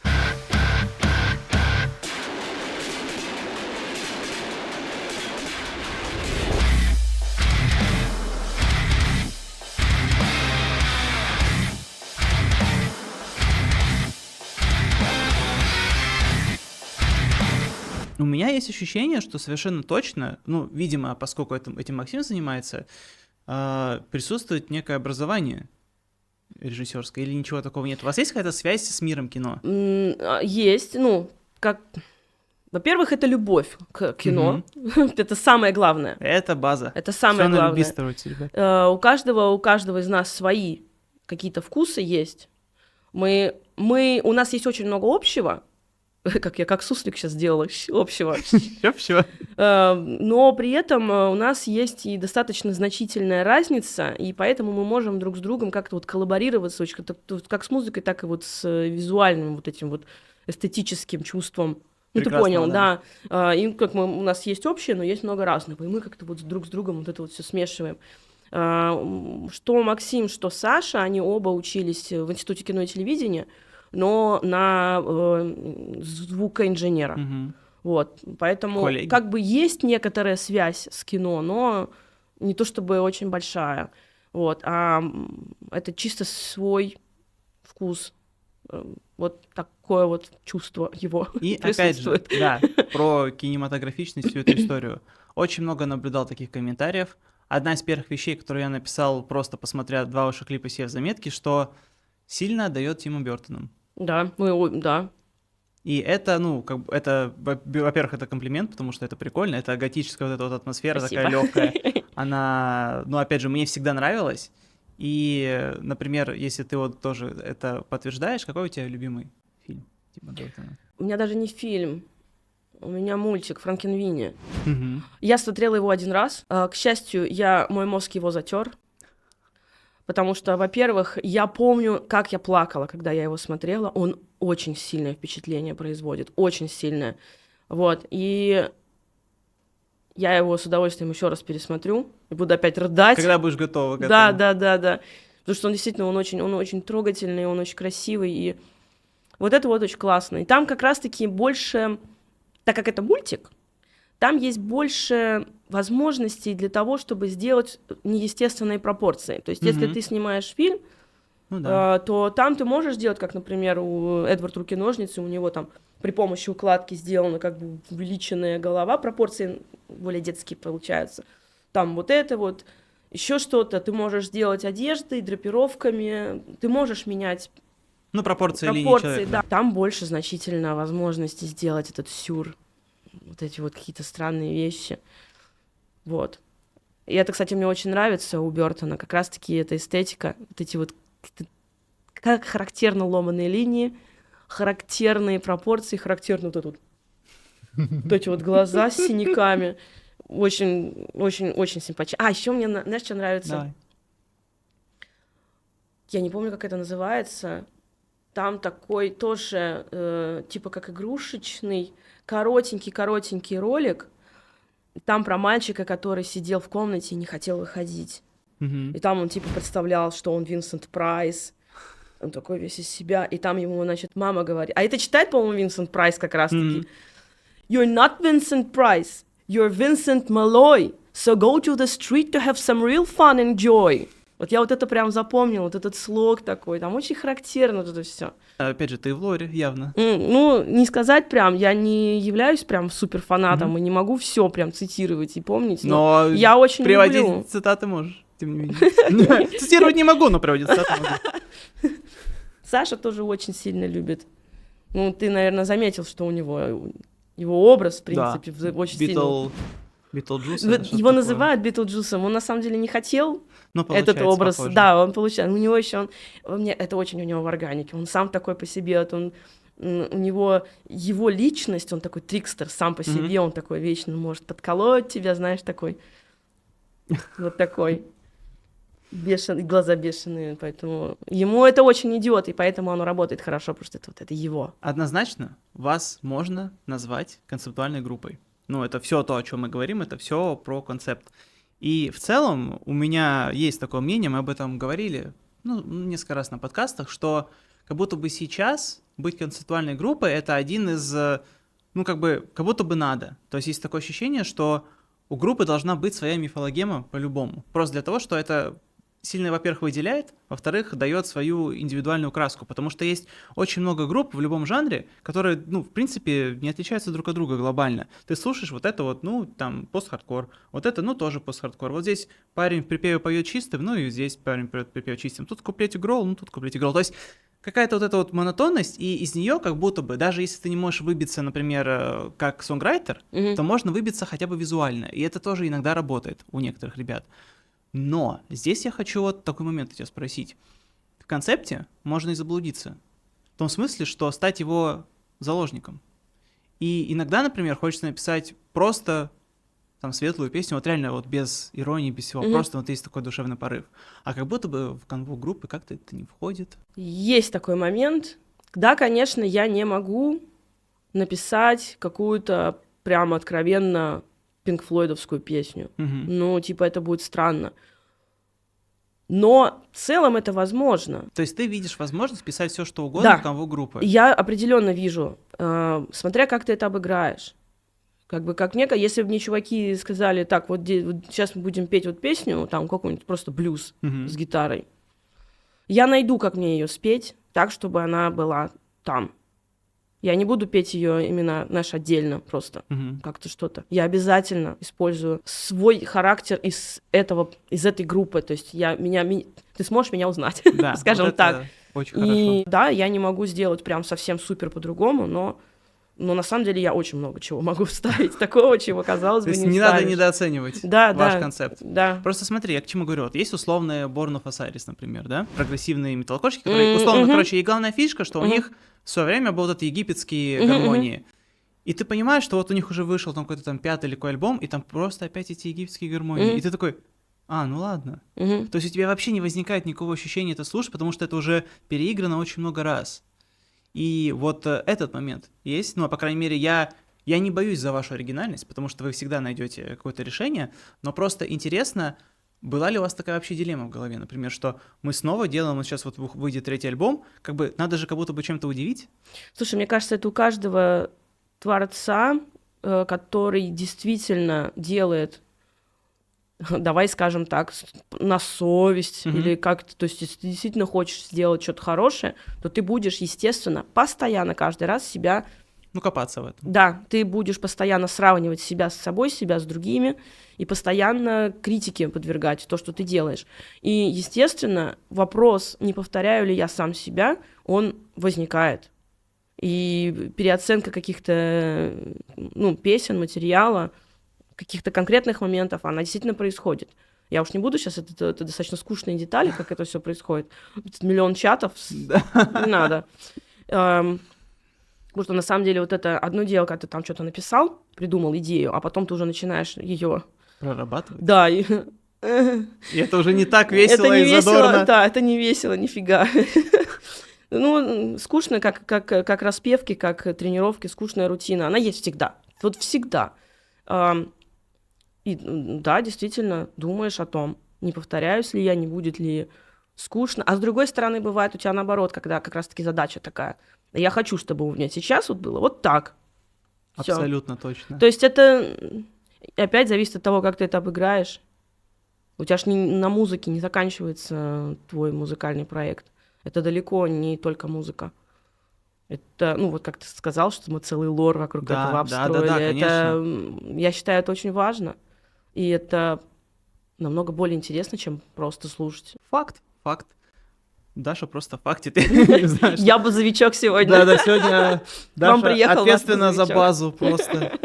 У меня есть ощущение, что совершенно точно, ну, видимо, поскольку этим Максим занимается, присутствует некое образование режиссерское или ничего такого нет? У вас есть какая-то связь с миром кино? Есть, ну, как... Во-первых, это любовь к кино. Это самое главное. Это база. Это самое Всё на главное. любви строится, ребят. У каждого из нас свои какие-то вкусы есть. У нас есть очень много общего, как суслик сейчас сделала, общего. Но при этом у нас есть и достаточно значительная разница, и поэтому мы можем друг с другом как-то вот коллаборироваться, как с музыкой, так и вот с визуальным вот этим вот эстетическим чувством. Ну, ты понял, да. И как у нас есть общее, но есть много разных, и мы как-то вот друг с другом вот это вот все смешиваем. Что Максим, что Саша, они оба учились в Институте кино и телевидения, но на звукоинженера. Вот, поэтому как бы есть некоторая связь с кино, но не то чтобы очень большая. Вот, а это чисто свой вкус. Вот такое вот чувство его и присутствует. Опять же, да, про кинематографичность всю эту историю. Очень много наблюдал таких комментариев. Одна из первых вещей, которую я написал, просто посмотря 2 ваших клипа себе в заметки, что сильно отдает Тиму Бёртону. Да, да. И это, ну, как бы, это, во-первых, это комплимент, потому что это прикольно, это готическая вот эта вот атмосфера Спасибо. такая легкая, она, ну, опять же, мне всегда нравилась. И, например, если ты вот тоже это подтверждаешь, какой у тебя любимый фильм Тима Бёртона? У меня даже не фильм, у меня мультик «Франкенвини». Мгм. Я смотрела его один раз. К счастью, мой мозг его затер, потому что, во-первых, я помню, как я плакала, когда я его смотрела. Он очень сильное впечатление производит, очень сильное. Вот, и я его с удовольствием еще раз пересмотрю и буду опять рыдать. Когда будешь готова к Да, этому? да. Потому что он действительно, он очень трогательный, он очень красивый, и вот это вот очень классно. И там как раз-таки больше, так как это мультик, там есть больше возможностей для того, чтобы сделать неестественные пропорции. То есть, если Мгм. ты снимаешь фильм, Ну да. то там ты можешь делать, как, например, у Эдвард Руки-ножницы, у него там при помощи укладки сделана как бы увеличенная голова, пропорции более детские получаются. Там вот это вот, еще что-то. Ты можешь сделать одеждой, драпировками, ты можешь менять Ну, пропорции линии пропорции, человека, да. Там больше значительно возможности сделать этот сюр, вот эти вот какие-то странные вещи. Вот. И это, кстати, мне очень нравится у Бёртона, как раз-таки эта эстетика, вот эти вот как характерно ломаные линии, характерные пропорции, характерно вот это вот эти вот глаза с синяками. Очень симпатично. А, еще мне, знаешь, что нравится? Давай. Я не помню, как это называется. Там такой тоже, типа как игрушечный, коротенький ролик. Там про мальчика, который сидел в комнате и не хотел выходить. Мгм. И там он типа представлял, что он Винсент Прайс. Он такой весь из себя. И там ему, значит, мама говорит... А это читает, по-моему, Винсент Прайс как раз-таки. Мгм. You're not Vincent Price. You're Vincent Malloy. So go to the street to have some real fun and joy. Вот я вот это прям запомнила, вот этот слог такой. Там очень характерно вот это все. Опять же, ты в лоре, явно. Ну, не сказать прям, я не являюсь прям суперфанатом и не могу все прям цитировать и помнить, но я очень приводить люблю. цитаты можешь, тем не менее. Цитировать не могу, но приводить цитаты могу. Саша тоже очень сильно любит. Ну, ты, наверное, заметил, что у него его образ, в принципе, очень сильно... Битлджус. Его называют Битлджусом, он на самом деле не хотел Но этот образ. похоже. Да, он получает. У него еще это очень у него в органике. Он сам такой по себе, вот он, у него его личность, он такой трикстер сам по себе, он такой вечно может подколоть тебя, знаешь, такой. Вот такой. Бешеный, глаза бешеные, поэтому ему это очень идет, и поэтому оно работает хорошо, потому что это его. Однозначно вас можно назвать концептуальной группой. Ну, это все то, о чем мы говорим, это все про концепт. И в целом у меня есть такое мнение, мы об этом говорили, ну, несколько раз на подкастах, что как будто бы сейчас быть концептуальной группой — это один из, ну, как будто бы надо. То есть есть такое ощущение, что у группы должна быть своя мифологема по-любому. Просто для того, что это сильно, во-первых, выделяет, во-вторых, дает свою индивидуальную краску, потому что есть очень много групп в любом жанре, которые, ну, в принципе, не отличаются друг от друга глобально. Ты слушаешь вот это вот, ну, там, пост-хардкор, вот это, ну, тоже пост-хардкор. Вот здесь парень в припеве поет чистым, ну, и здесь парень поет в припеве чистым. Тут куплетик гролл, ну, тут куплетик гролл. То есть какая-то вот эта вот монотонность, и из нее как будто бы, даже если ты не можешь выбиться, например, как сонграйтер, то можно выбиться хотя бы визуально, и это тоже иногда работает у некоторых ребят. Но здесь я хочу вот такой момент тебя спросить. В концепте можно и заблудиться. В том смысле, что стать его заложником. И иногда, например, хочется написать просто там светлую песню, вот реально вот без иронии, без всего, просто вот есть такой душевный порыв. А как будто бы в канву группы как-то это не входит. Есть такой момент. Да, конечно, я не могу написать какую-то прямо откровенно пинк-флойдовскую песню. Ну, типа, это будет странно. Но в целом это возможно. То есть ты видишь возможность писать все, что угодно в канву группы? Я определенно вижу, смотря как ты это обыграешь. Как бы, как мне, если бы мне чуваки сказали, так, вот сейчас мы будем петь вот песню, там, какой-нибудь просто блюз с гитарой, я найду, как мне ее спеть, так, чтобы она была там. Я не буду петь ее именно, знаешь, отдельно просто, как-то что-то. Я обязательно использую свой характер из этой группы. То есть ты сможешь меня узнать, Да, скажем вот так. Очень И хорошо. да, я не могу сделать прям совсем супер по-другому, но на самом деле я очень много чего могу вставить, такого, чего, казалось То бы, есть не не надо вставишь. недооценивать Да, ваш да, концепт. да. Просто смотри, я к чему говорю. Вот есть условные Born of Osiris, например, да? Прогрессивные металлокорщики, которые условно, короче, и главная фишка, что у них в свое время был вот этот египетские гармонии. И ты понимаешь, что вот у них уже вышел там какой-то там 5-й или какой альбом, и там просто опять эти египетские гармонии. И ты такой, ну ладно. То есть у тебя вообще не возникает никакого ощущения это слушать, потому что это уже переиграно очень много раз. И вот этот момент есть, ну, по крайней мере, я не боюсь за вашу оригинальность, потому что вы всегда найдете какое-то решение, но просто интересно, была ли у вас такая вообще дилемма в голове, например, что мы снова делаем, вот сейчас вот выйдет 3-й альбом, как бы надо же как будто бы чем-то удивить? Слушай, мне кажется, это у каждого творца, который действительно делает, давай скажем так, на совесть, или как-то, то есть если ты действительно хочешь сделать что-то хорошее, то ты будешь, естественно, постоянно каждый раз себя... Ну, копаться в этом. Да, ты будешь постоянно сравнивать себя с собой, себя с другими, и постоянно критике подвергать то, что ты делаешь. И, естественно, вопрос, не повторяю ли я сам себя, он возникает. И переоценка каких-то, песен, материала, каких-то конкретных моментов, она действительно происходит. Я уж не буду сейчас, это достаточно скучные детали, как это все происходит. 1 000 000 чатов, не надо. Потому что на самом деле вот это одно дело, когда ты там что-то написал, придумал идею, а потом ты уже начинаешь ее... Прорабатывать? Да, И это уже не так весело это не и весело, задорно. да, это не весело, нифига. Скучно, как распевки, как тренировки, скучная рутина. Она есть всегда. Вот всегда. И да, действительно, думаешь о том, не повторяюсь ли я, не будет ли скучно. А с другой стороны, бывает у тебя наоборот, когда как раз-таки задача такая. Я хочу, чтобы у меня сейчас вот было вот так. Всё. Абсолютно точно. То есть это опять зависит от того, как ты это обыграешь. У тебя ж на музыке не заканчивается твой музыкальный проект. Это далеко не только музыка. Это, вот как ты сказал, что мы целый лор вокруг этого обстроили. Да, конечно. Это, я считаю, это очень важно. И это намного более интересно, чем просто слушать. Факт. Даша просто фактит. Не знаю, что- Я базовичок сегодня. Да, сегодня Вам Даша приехал ваш ответственна за базовичок. базу просто.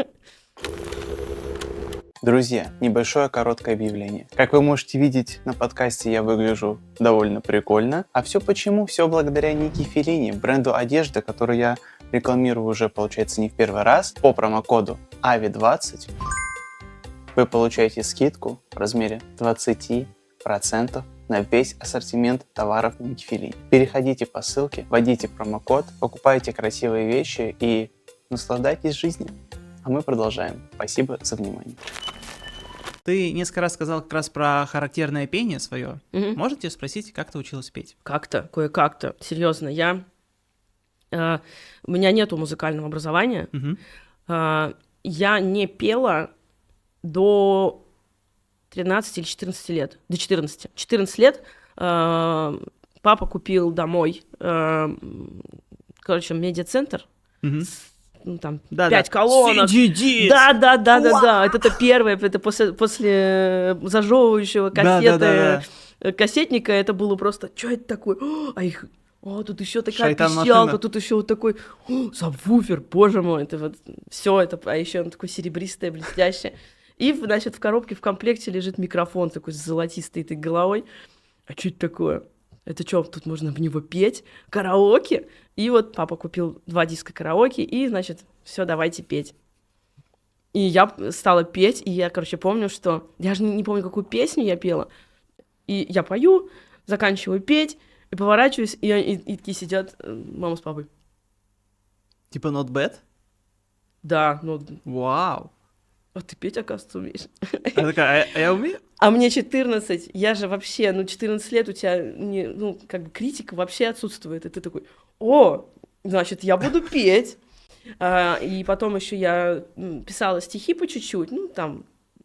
Друзья, небольшое короткое объявление. Как вы можете видеть, на подкасте я выгляжу довольно прикольно. А все почему? Все благодаря Нике Феллини, бренду одежды, который я рекламирую уже, получается, не в первый раз. По промокоду AVI20 вы получаете скидку в размере 20% на весь ассортимент товаров Ники Феллини. Переходите по ссылке, вводите промокод, покупайте красивые вещи и наслаждайтесь жизнью. А мы продолжаем. Спасибо за внимание. Ты несколько раз сказал как раз про характерное пение свое. Мгм. Можно тебя спросить, как ты училась петь? Как-то, кое-как-то. Серьезно, у меня нету музыкального образования. Мгм. Я не пела до 13 или 14 лет. До 14. 14 лет папа купил домой, медиацентр. Мгм. Там Да, 5 колонок. CDD. Да. Это первое, это после зажевывающего Да. кассетника, это было просто, что это такое? Тут еще такая Шайтан-машина. пищалка, тут еще вот такой сабвуфер, боже мой, это вот все это, а еще он такой серебристое, блестящее. И, значит, в коробке в комплекте лежит микрофон такой с золотистой этой головой. А что это такое? Это что, тут можно в него петь? Караоке? И вот папа купил 2 диска караоке, и, значит, все, давайте петь. И я стала петь, и я, помню, что... Я же не помню, какую песню я пела. И я пою, заканчиваю петь, и поворачиваюсь, и такие сидят мама с папой. Типа not bad? Да, Вау. а ты петь, оказывается, умеешь. Она такая, а я умею? А мне 14, я же вообще, 14 лет у тебя, критика вообще отсутствует, и ты такой, значит, я буду петь. И потом еще я писала стихи по чуть-чуть,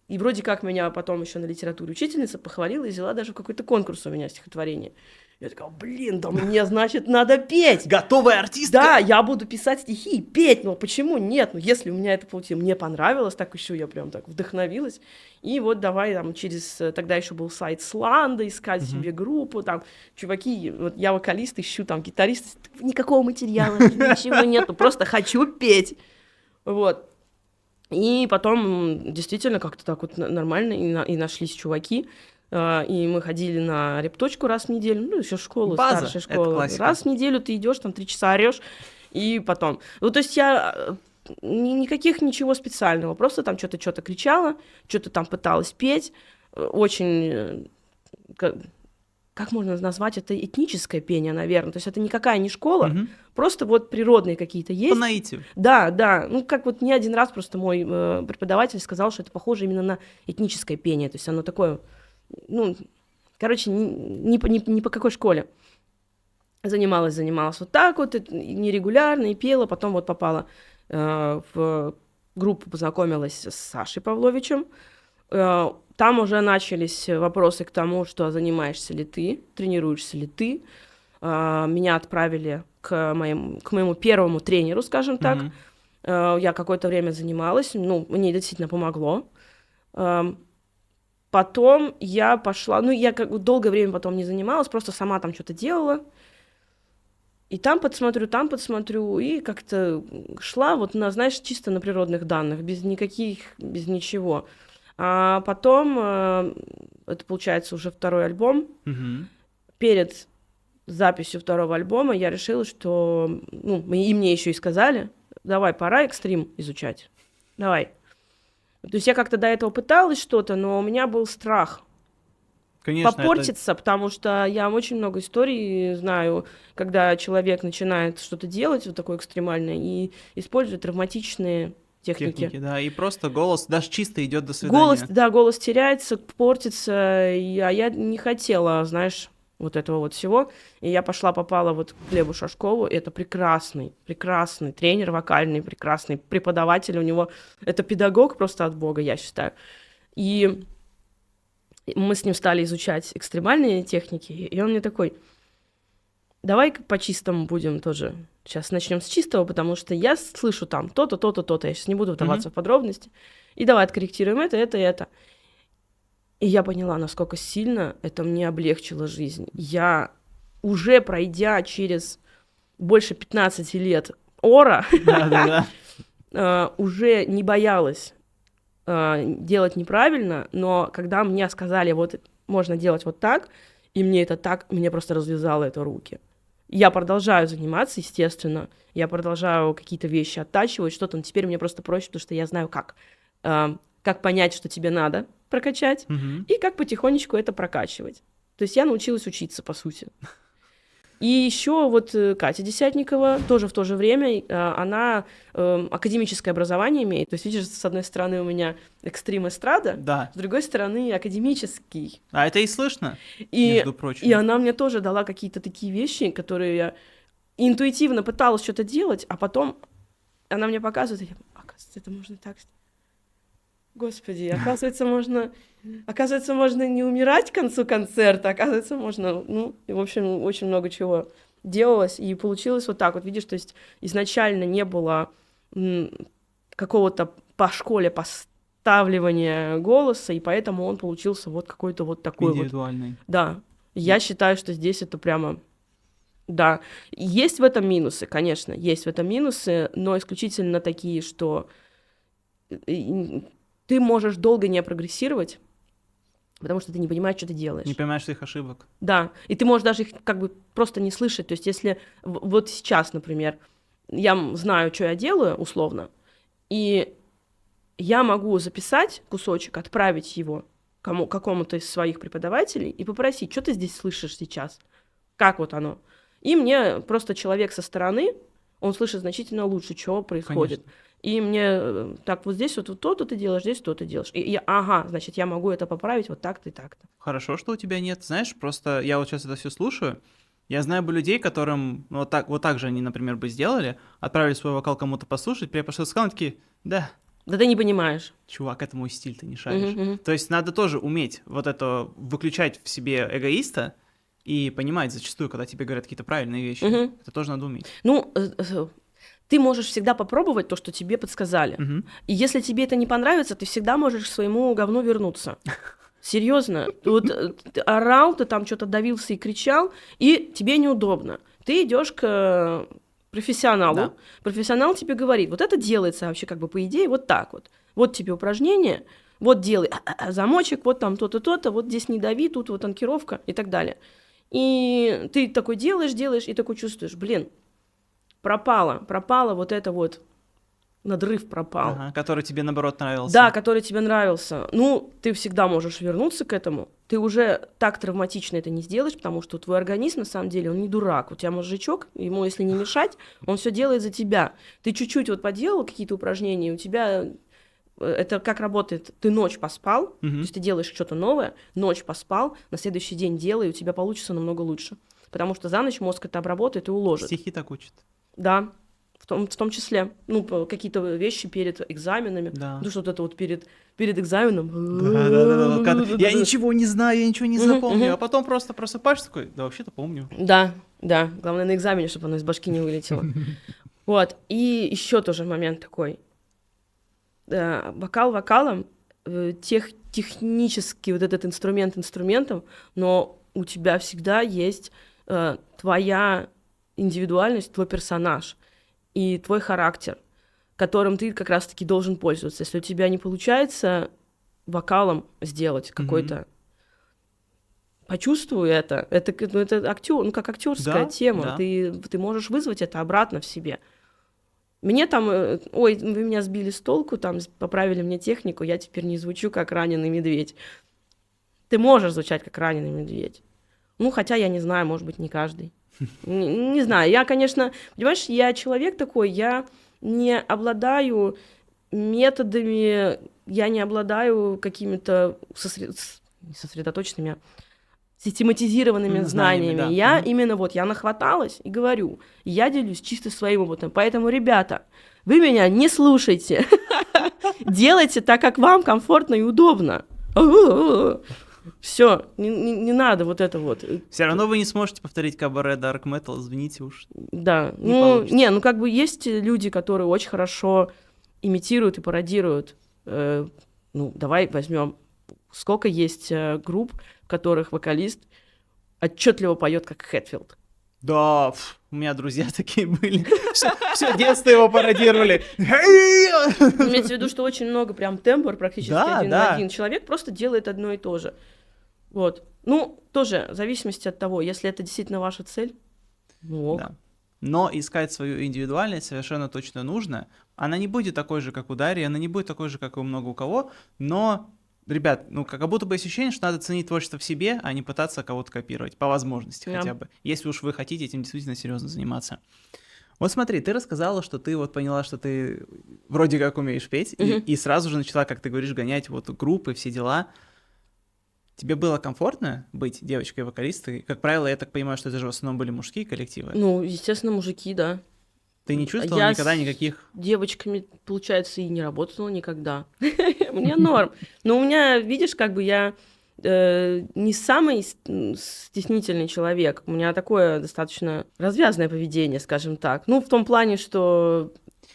и вроде как меня потом еще на литературе учительница похвалила и взяла даже в какой-то конкурс у меня стихотворение. Я такая, блин, да мне, значит, надо петь. Готовая артистка! Да, я буду писать стихи и петь, но почему нет? Ну, если у меня это получилось, мне понравилось, так еще я прям так вдохновилась. И вот давай там тогда еще был сайт Сланда, искать себе группу, там, чуваки, вот я вокалист, ищу там гитарист, никакого материала, ничего нету, просто хочу петь. Вот. И потом действительно как-то так вот нормально и нашлись чуваки. И мы ходили на репточку раз в неделю, ну, еще школа, База, старшая это школа. классика. Раз в неделю ты идешь, там 3 часа орешь, и потом. Ну, то есть я никаких ничего специального, просто там что-то кричала, что-то там пыталась петь. Очень, как можно назвать это, этническое пение, наверное. То есть это никакая не школа, просто вот природные какие-то есть. По наитию. Да. Ну, как вот не один раз просто мой преподаватель сказал, что это похоже именно на этническое пение. То есть оно такое, ну, короче, не по какой школе. Занималась вот так вот, нерегулярно, и пела. Потом вот попала в группу, познакомилась с Сашей Павловичем. Там уже начались вопросы к тому, что занимаешься ли ты, тренируешься ли ты. Меня отправили к моему первому тренеру, скажем так. Я какое-то время занималась, ну, мне действительно помогло. Потом я пошла, ну, я как бы долгое время потом не занималась, просто сама там что-то делала. И там подсмотрю, и как-то шла вот на, знаешь, чисто на природных данных, без ничего. А потом, это получается уже второй альбом, перед записью второго альбома я решила, что, ну, и мне еще и сказали, давай, пора экстрим изучать, давай. То есть я как-то до этого пыталась что-то, но у меня был страх. Конечно, попортиться, потому что я очень много историй знаю, когда человек начинает что-то делать вот такое экстремальное и использует травматичные техники. Да, и просто голос даже чисто идет до свидания. Голос теряется, портится, а я не хотела, знаешь, вот этого вот всего. И я попала вот к Глебу Шашкову, это прекрасный тренер вокальный, прекрасный преподаватель, у него это педагог просто от Бога, я считаю. И мы с ним стали изучать экстремальные техники, и он мне такой, давай по-чистому будем тоже. Сейчас начнем с чистого, потому что я слышу там то-то, то-то, то-то. Я сейчас не буду вдаваться в подробности. И давай откорректируем это. И я поняла, насколько сильно это мне облегчило жизнь. Я, уже пройдя через больше 15 лет ора, уже не боялась делать неправильно, но когда мне сказали, вот можно делать вот так, и мне это так, мне просто развязало это руки. Я продолжаю заниматься, естественно, я продолжаю какие-то вещи оттачивать, что-то, но теперь мне просто проще, потому что я знаю, как понять, что тебе надо прокачать, и как потихонечку это прокачивать. То есть я научилась учиться, по сути. И еще вот Катя Десятникова, тоже в то же время, она академическое образование имеет. То есть, видишь, с одной стороны у меня экстрим-эстрада, да. С другой стороны академический. А это и слышно, между прочим. И она мне тоже дала какие-то такие вещи, которые я интуитивно пыталась что-то делать, а потом она мне показывает, и я, оказывается, это можно так. Господи, оказывается, можно не умирать к концу концерта, оказывается, можно, ну, в общем, очень много чего делалось, и получилось вот так вот, видишь, то есть изначально не было какого-то по школе поставливания голоса, и поэтому он получился вот какой-то вот такой индивидуальный. Вот. Да, я считаю, что здесь это прямо... Да, есть в этом минусы, конечно, есть в этом минусы, но исключительно такие, что... Ты можешь долго не прогрессировать, потому что ты не понимаешь, что ты делаешь. Не понимаешь своих ошибок. Да, и ты можешь даже их как бы просто не слышать. То есть если вот сейчас, например, я знаю, что я делаю, условно, и я могу записать кусочек, отправить его какому-то из своих преподавателей и попросить, что ты здесь слышишь сейчас, как вот оно. И мне просто человек со стороны, он слышит значительно лучше, что происходит. Конечно. И мне так вот здесь вот то-то ты делаешь, здесь то-то делаешь. И я, значит, я могу это поправить вот так-то и так-то. Хорошо, что у тебя нет. Знаешь, просто я вот сейчас это все слушаю. Я знаю бы людей, которым вот так же они, например, бы сделали, отправили свой вокал кому-то послушать, я пошел сказал, такие, да. Да ты не понимаешь. Чувак, это мой стиль, ты не шаришь. То есть надо тоже уметь вот это выключать в себе эгоиста и понимать зачастую, когда тебе говорят какие-то правильные вещи. Мгм. Это тоже надо уметь. Ну, ты можешь всегда попробовать то, что тебе подсказали. Мгм. И если тебе это не понравится, ты всегда можешь к своему говну вернуться. Серьезно. Вот ты орал, ты там что-то давился и кричал, и тебе неудобно. Ты идешь к профессионалу. Да. Профессионал тебе говорит, вот это делается вообще как бы по идее вот так вот. Вот тебе упражнение, вот делай замочек, вот там то-то, то-то, вот здесь не дави, тут вот анкировка и так далее. И ты такой делаешь, и такой чувствуешь, блин, пропало вот это вот, надрыв пропал. Ага, который тебе, наоборот, нравился. Да, который тебе нравился. Ну, ты всегда можешь вернуться к этому. Ты уже так травматично это не сделаешь, потому что твой организм, на самом деле, он не дурак. У тебя мозжечок, ему, если не мешать, он все делает за тебя. Ты чуть-чуть вот поделал какие-то упражнения, у тебя... Это как работает? Ты ночь поспал, то есть ты делаешь что-то новое, ночь поспал, на следующий день делай, и у тебя получится намного лучше. Потому что за ночь мозг это обработает и уложит. Стихи так учат. Да, в том числе. Ну, какие-то вещи перед экзаменами. Да. Ну, что вот это вот перед экзаменом. Да. Я ничего не знаю, я ничего не Мгм, запомню. мгм. А потом просто просыпаешься такой, да вообще-то помню. Да. Главное на экзамене, чтобы оно из башки не вылетело. Вот. И еще тоже момент такой. Вокал вокалом, технически вот этот инструмент инструментом, но у тебя всегда есть твоя индивидуальность, твой персонаж и твой характер, которым ты как раз-таки должен пользоваться. Если у тебя не получается вокалом сделать какой-то... Почувствуй это. Это актер, ну, как актерская Да, тема. да. Ты можешь вызвать это обратно в себе. Мне там, ой, вы меня сбили с толку, там поправили мне технику, я теперь не звучу как раненый медведь. Ты можешь звучать как раненый медведь. Ну, хотя я не знаю, может быть, не каждый. Не знаю, я, конечно, понимаешь, я человек такой, я не обладаю методами, я не обладаю какими-то сосредоточенными, систематизированными знаниями. Да. Я Мгм. именно вот, я нахваталась и говорю, я делюсь чисто своим опытом. Поэтому, ребята, вы меня не слушайте. Делайте так, как вам комфортно и удобно. Все, не надо вот это вот. Все равно вы не сможете повторить кабаре Dark Metal, извините уж. Да, Не ну, получится. ну как бы есть люди, которые очень хорошо имитируют и пародируют. Ну, давай возьмем, сколько есть групп, в которых вокалист отчетливо поет как Хэтфилд. Да, у меня друзья такие были. Все детство его пародировали. Имеется в виду, что очень много прям тембр, практически Да, один да. в один. Человек просто делает одно и то же. Вот. Ну, тоже в зависимости от того, если это действительно ваша цель, ну ок. Да. Но искать свою индивидуальность совершенно точно нужно. Она не будет такой же, как у Дарьи, она не будет такой же, как и у много у кого, но, ребят, ну, как будто бы есть ощущение, что надо ценить творчество в себе, а не пытаться кого-то копировать, по возможности Да. хотя бы, если уж вы хотите этим действительно серьезно заниматься. Вот смотри, ты рассказала, что ты вот поняла, что ты вроде как умеешь петь, и сразу же начала, как ты говоришь, гонять вот группы, все дела. Тебе было комфортно быть девочкой-вокалисткой? Как правило, я так понимаю, что это же в основном были мужские коллективы. Ну, естественно, мужики, да. Ты не чувствовала Я никогда с никаких... девочками, получается, и не работала никогда. Мне норм. Но у меня, видишь, как бы я не самый стеснительный человек. У меня такое достаточно развязное поведение, скажем так. Ну, в том плане, что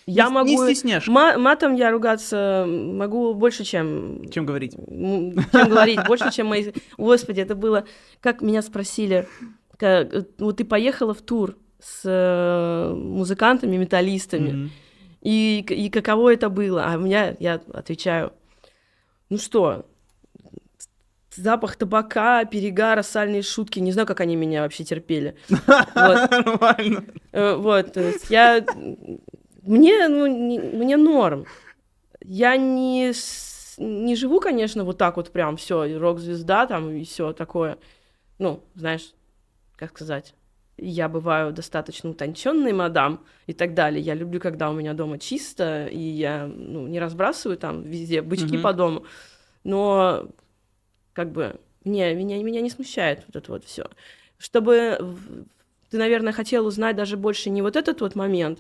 я могу... Не стесняшка. Матом я ругаться могу больше, чем... Чем говорить? Чем говорить, больше, чем мои... Господи, это было... Как меня спросили, вот ты поехала в тур с музыкантами, металлистами, Мгм. и каково это было? А у меня, я отвечаю, ну что, запах табака, перегара, сальные шутки, не знаю, как они меня вообще терпели. Вот. Нормально. Вот, то есть я... Мне норм. Я не живу, конечно, вот так вот прям, все, рок-звезда там и все такое. Ну, знаешь, как сказать, я бываю достаточно утонченной мадам и так далее. Я люблю, когда у меня дома чисто, и я не разбрасываю там везде бычки по дому. Но как бы меня не смущает вот это вот все. Чтобы ты, наверное, хотел узнать даже больше не вот этот вот момент,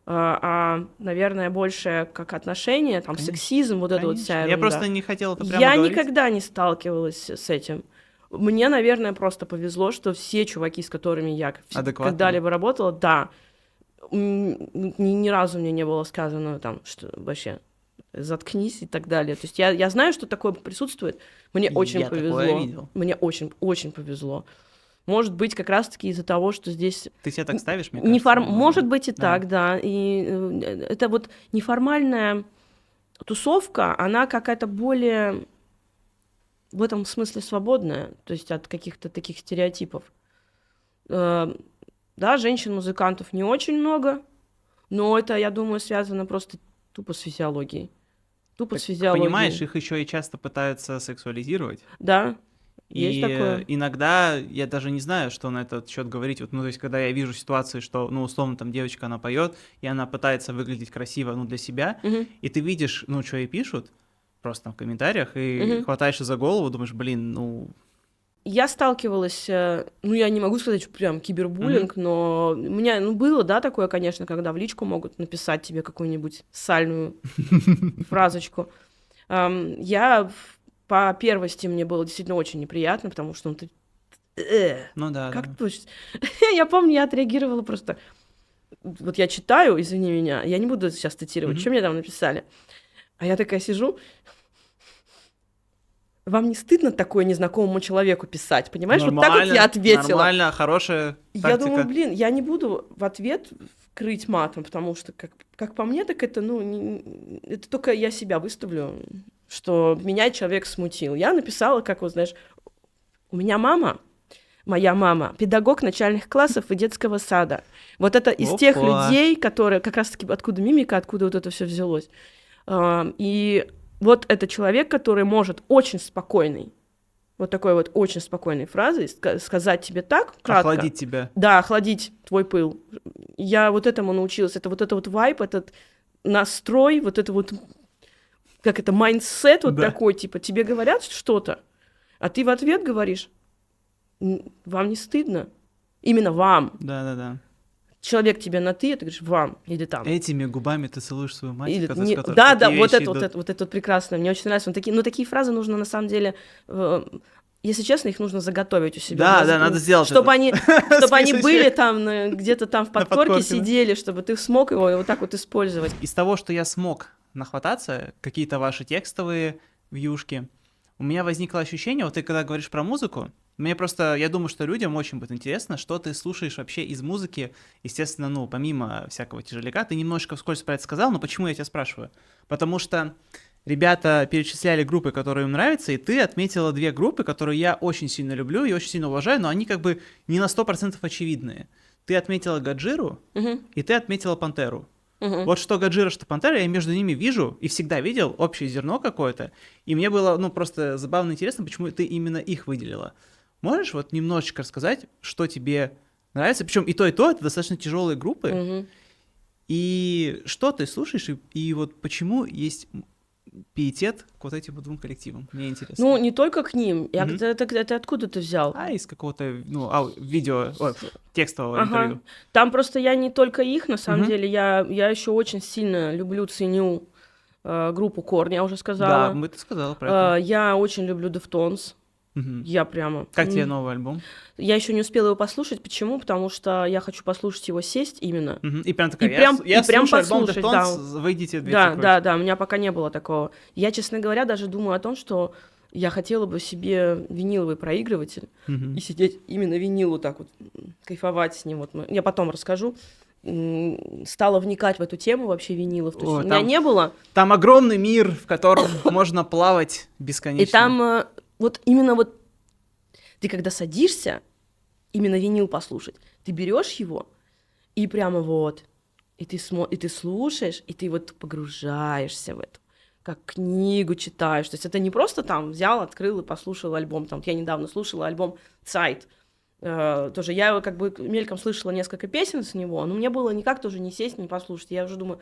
а, наверное, больше как отношения, там, Конечно, сексизм, вот это вот вся Я ерунда. просто не хотел это прямо Я говорить. никогда не сталкивалась с этим. Мне, наверное, просто повезло, что все чуваки, с которыми я Адекватные. когда-либо работала, да, ни разу мне не было сказано там, что вообще заткнись и так далее. То есть я знаю, что такое присутствует. Мне очень Я повезло. такое видел. Мне очень повезло. Может быть, как раз-таки из-за того, что здесь... Ты себя так ставишь, мне кажется? Может быть и Да. так, да. И это вот неформальная тусовка, она какая-то более в этом смысле свободная, то есть от каких-то таких стереотипов. Да, женщин-музыкантов не очень много, но это, я думаю, связано просто тупо с физиологией. Тупо с физиологией. Понимаешь, их еще и часто пытаются сексуализировать. Да, есть И такое. иногда я даже не знаю, что на этот счет говорить. Вот, то есть, когда я вижу ситуации, что, условно, там девочка, она поет, и она пытается выглядеть красиво, для себя, Мгм. и ты видишь, что ей пишут, просто там в комментариях, и хватаешься за голову, думаешь, Я сталкивалась, я не могу сказать, что прям кибербуллинг, но у меня, было, да, такое, конечно, когда в личку могут написать тебе какую-нибудь сальную фразочку. По первости мне было действительно очень неприятно, потому что ты... да. Как точно? Я помню, я отреагировала просто... Вот я читаю, извини меня, я не буду сейчас цитировать, что мне там написали. А я такая сижу... Вам не стыдно такое незнакомому человеку писать, понимаешь? Нормально, вот так вот я ответила. Нормально, хорошая тактика. Я думаю, я не буду в ответ крыть матом, потому что, как по мне, так это, это только я себя выставлю, что меня человек смутил. Я написала, как вот, знаешь, у меня моя мама, педагог начальных классов и детского сада. Вот это из тех людей, которые, как раз-таки, откуда мимика, откуда вот это все взялось. И вот это человек, который может очень спокойный, вот такой вот очень спокойной фразой сказать тебе так, кратко. Охладить тебя. Да, охладить твой пыл. Я вот этому научилась. Это вот вайб, этот настрой, вот это вот, как это, майндсет вот такой, типа, тебе говорят что-то, а ты в ответ говоришь, вам не стыдно? Именно вам. Да. Человек тебе на «ты», а ты говоришь «вам» или «там». Этими губами ты целуешь свою мать, Или, с которой да, такие вот вещи это идут. вот прекрасно. Мне очень нравится. Такие фразы нужно, на самом деле, если честно, их нужно заготовить у себя. Да, надо сделать чтобы это. чтобы они были там, где-то там в подкорке подкорке, да. сидели, чтобы ты смог его вот так вот использовать. Из того, что я смог нахвататься, какие-то ваши текстовые вьюшки, у меня возникло ощущение, вот ты когда говоришь про музыку, я думаю, что людям очень будет интересно, что ты слушаешь вообще из музыки, естественно, помимо всякого тяжеляка, ты немножко вскользь про это сказал, но почему я тебя спрашиваю? Потому что ребята перечисляли группы, которые им нравятся, и ты отметила 2 группы, которые я очень сильно люблю и очень сильно уважаю, но они как бы не на 100% очевидные. Ты отметила Годжиру, и ты отметила Пантеру. Вот что Годжира, что Пантера, я между ними вижу и всегда видел общее зерно какое-то, и мне было, просто забавно интересно, почему ты именно их выделила. Можешь вот немножечко рассказать, что тебе нравится? Причем и то, это достаточно тяжелые группы. И что ты слушаешь, и вот почему есть пиетет к вот этим 2 коллективам? Мне интересно. Не только к ним. Это откуда ты взял? Из какого-то, текстового интервью. Там просто я не только их, на самом деле, я еще очень сильно люблю, ценю группу Корни, я уже сказала. Да, ты сказала про это. Я очень люблю Deftones. Я прямо... Как тебе новый альбом? Я еще не успела его послушать. Почему? Потому что я хочу послушать его сесть именно. И прям такая, я прям слушаю альбом послушать, Deftones, выйдите, дверь Да, у меня пока не было такого. Я, честно говоря, даже думаю о том, что я хотела бы себе виниловый проигрыватель и сидеть именно винил вот так вот, кайфовать с ним. Я потом расскажу. Стала вникать в эту тему вообще винилов. То есть у меня не было. Там огромный мир, в котором можно плавать бесконечно. И там... именно ты когда садишься, именно винил послушать, ты берешь его, и прямо и ты слушаешь, и ты погружаешься в это, как книгу читаешь. То есть это не просто там взял, открыл и послушал альбом. Я недавно слушала альбом «Zeit». Тоже я его как бы мельком слышала несколько песен с него, но мне было никак тоже не сесть, не послушать. Я уже думаю...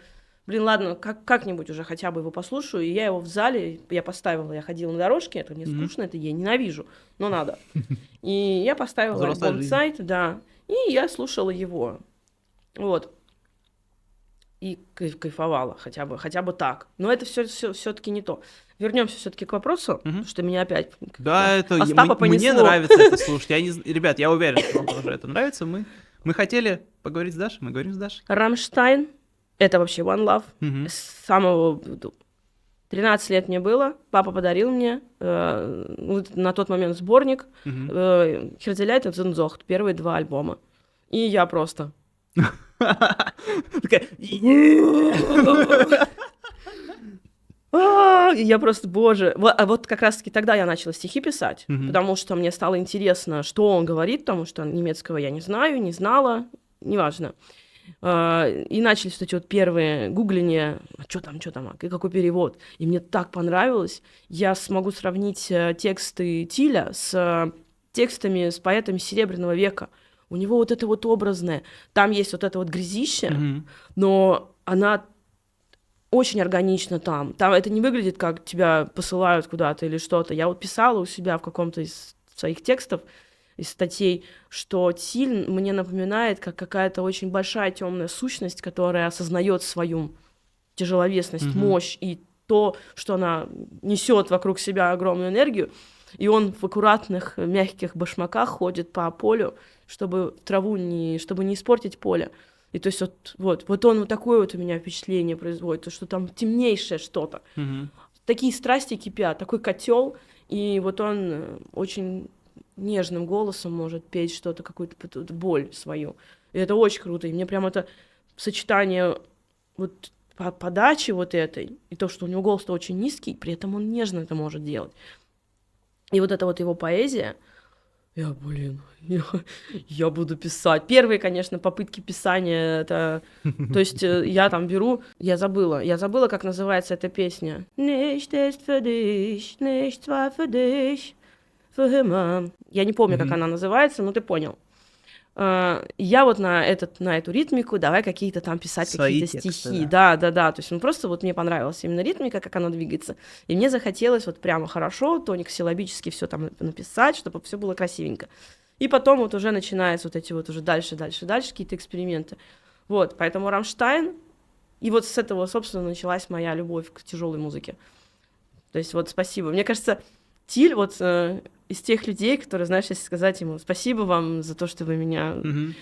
ладно, как-нибудь уже хотя бы его послушаю, и я его в зале, я ходила на дорожке, это мне скучно, это я ненавижу, но надо. И я поставила альбом «Сайт», да, и я слушала его. и кайфовала хотя бы так. Но это все-таки не то. Вернемся все-таки к вопросу, что меня опять Да, это Остапа мне понесло. нравится это слушать. Ребят, я уверен, что вам тоже это нравится. Мы хотели поговорить с Дашей, мы говорим с Дашей. Рамштайн — это вообще One Love. Мгм. С самого 13 лет мне было, папа подарил мне на тот момент сборник Мгм. «Херзеляйт und Sehnsucht», первые 2 альбома. И я просто... Такая, И я просто, боже... Вот как раз-таки тогда я начала стихи писать, Мгм. потому что мне стало интересно, что он говорит, потому что немецкого я не знаю, не знала, неважно. И начались вот эти вот первые гугления, что там, и какой перевод. И мне так понравилось. Я смогу сравнить тексты Тиля с текстами, с поэтами Серебряного века. У него вот это вот образное. Там есть вот это вот грязище, Мгм. но она очень органично там. Там это не выглядит, как тебя посылают куда-то или что-то. Я вот писала у себя в каком-то из своих текстов, из статей, что Тиль мне напоминает как какая-то очень большая темная сущность, которая осознает свою тяжеловесность, Мгм. мощь и то, что она несет вокруг себя огромную энергию. И он в аккуратных, мягких башмаках ходит по полю, чтобы траву чтобы не испортить поле. И то есть вот он вот такое вот у меня впечатление производит, то, что там темнейшее что-то. Мгм. Такие страсти кипят, такой котел, и вот он очень нежным голосом может петь что-то, какую-то боль свою. И это очень круто. И мне прям это сочетание вот подачи вот этой, и то, что у него голос-то очень низкий, при этом он нежно это может делать. И вот эта вот его поэзия, я буду писать. Первые, конечно, попытки писания, это... То есть я там беру... Я забыла, как называется эта песня. Nicht ist für dich, nichts war für dich, für immer. Я не помню, как Мгм. она называется, но ты понял. Я вот на эту ритмику давай какие-то там писать Свои какие-то тексты, стихи. да. Да. То есть просто вот мне понравилась именно ритмика, как она двигается. И мне захотелось вот прямо хорошо, тоник-силлабически все там написать, чтобы все было красивенько. И потом вот уже начинаются вот эти вот уже дальше какие-то эксперименты. Вот, поэтому Рамштайн, и вот с этого, собственно, началась моя любовь к тяжелой музыке. То есть вот спасибо. Мне кажется, Тиль вот из тех людей, которые, знаешь, если сказать ему спасибо вам за то, что вы меня Мгм.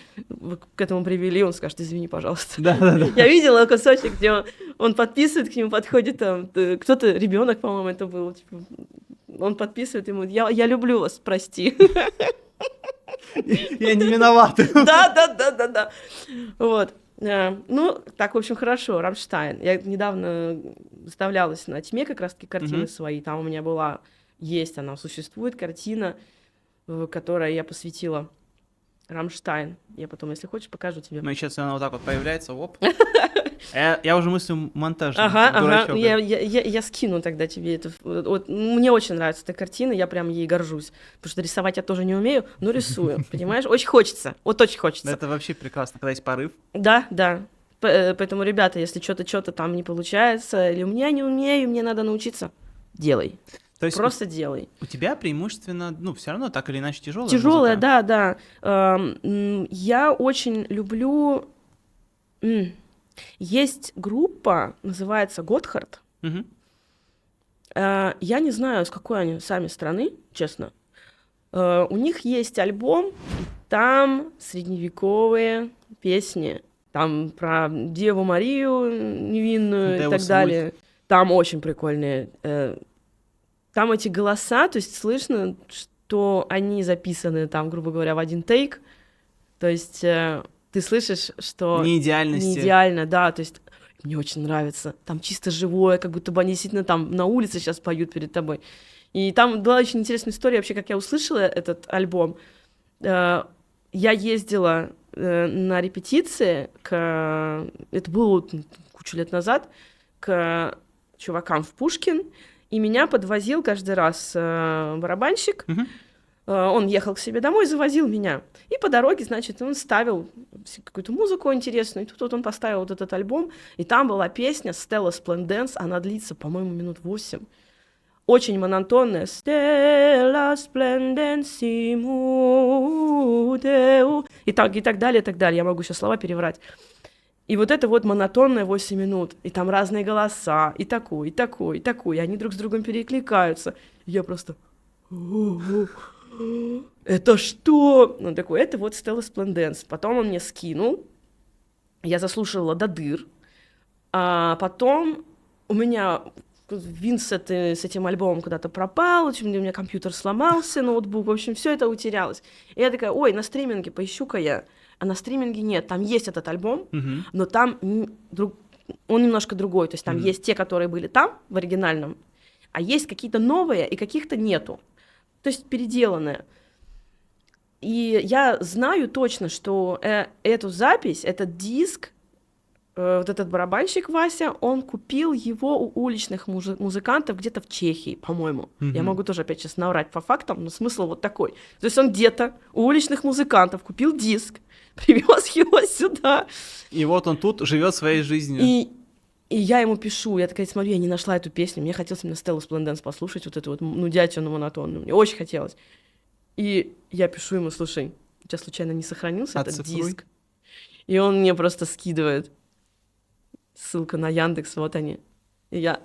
к этому привели, он скажет, извини, пожалуйста. Да. Я видела кусочек, где он подписывает, к нему подходит там, кто-то, ребенок, по-моему, это был, типа, он подписывает ему, я люблю вас, прости. Я не виноват. Да. Вот. Ну, так, в общем, хорошо, Рамштайн. Я недавно выставлялась на Тьме как раз-таки картины Мгм. свои. Там у меня она существует картина, которой я посвятила Рамштайн. Я потом, если хочешь, покажу тебе. Ну и сейчас она вот так вот появляется, оп. Я уже мыслю монтаж. Ага, Дурачок. я скину тогда тебе это. Вот, мне очень нравится эта картина, я прям ей горжусь. Потому что рисовать я тоже не умею, но рисую, понимаешь? Очень хочется, очень хочется. Это вообще прекрасно, когда есть порыв. Да. Поэтому, ребята, если что-то там не получается, или у меня не умею, мне надо научиться, делай. То есть Просто делай. у тебя преимущественно, ну, все равно так или иначе тяжелая Тяжелая, музыка. да. Я очень люблю... Есть группа, называется Готхард. Мгм. Я не знаю, с какой они сами страны, честно. У них есть альбом, там средневековые песни. Там про Деву Марию невинную и Deus так Vult. далее. Там очень прикольные. Там эти голоса, то есть слышно, что они записаны там, грубо говоря, в один тейк. То есть ты слышишь, что... Не идеальности. Не идеально, да, то есть мне очень нравится. Там чисто живое, как будто бы они действительно там на улице сейчас поют перед тобой. И там была очень интересная история вообще, как я услышала этот альбом. Я ездила на репетиции, это было кучу лет назад, к чувакам в Пушкин, и меня подвозил каждый раз барабанщик. Мгм. Он ехал к себе домой, завозил меня. И по дороге, значит, он ставил какую-то музыку интересную. И тут вот он поставил вот этот альбом, и там была песня Stella Splendens, она длится, по-моему, минут 8. Очень монотонная. Stella Splendensimo Deo. И так далее, и так далее. Я могу сейчас слова переврать. И вот это вот монотонное 8 минут, и там разные голоса, и такой, и такой, и такой, и они друг с другом перекликаются. И я просто... Это что? Он такой, это вот Stella Splendens. Потом он мне скинул, я заслушала до дыр, а потом у меня Винсент с этим альбомом куда-то пропал, у меня компьютер сломался, ноутбук, в общем, все это утерялось. И я такая, ой, на стриминге поищу-ка я. А на стриминге нет, там есть этот альбом, но там он немножко другой, то есть там есть те, которые были там, в оригинальном, а есть какие-то новые, и каких-то нету, то есть переделанные. И я знаю точно, что эту запись, этот диск, вот этот барабанщик Вася, он купил его у уличных музыкантов где-то в Чехии, по-моему. Я могу тоже опять сейчас наврать по фактам, но смысл вот такой. То есть он где-то у уличных музыкантов купил диск, привез его сюда. И вот он тут живет своей жизнью. И я ему пишу, я такая смотрю, я не нашла эту песню, мне хотелось именно Stella Splendens послушать, вот эту вот нудятину монотонную, мне очень хотелось. И я пишу ему, слушай, у тебя случайно не сохранился этот диск? И он мне просто скидывает. Ссылка на Яндекс, вот они. И я...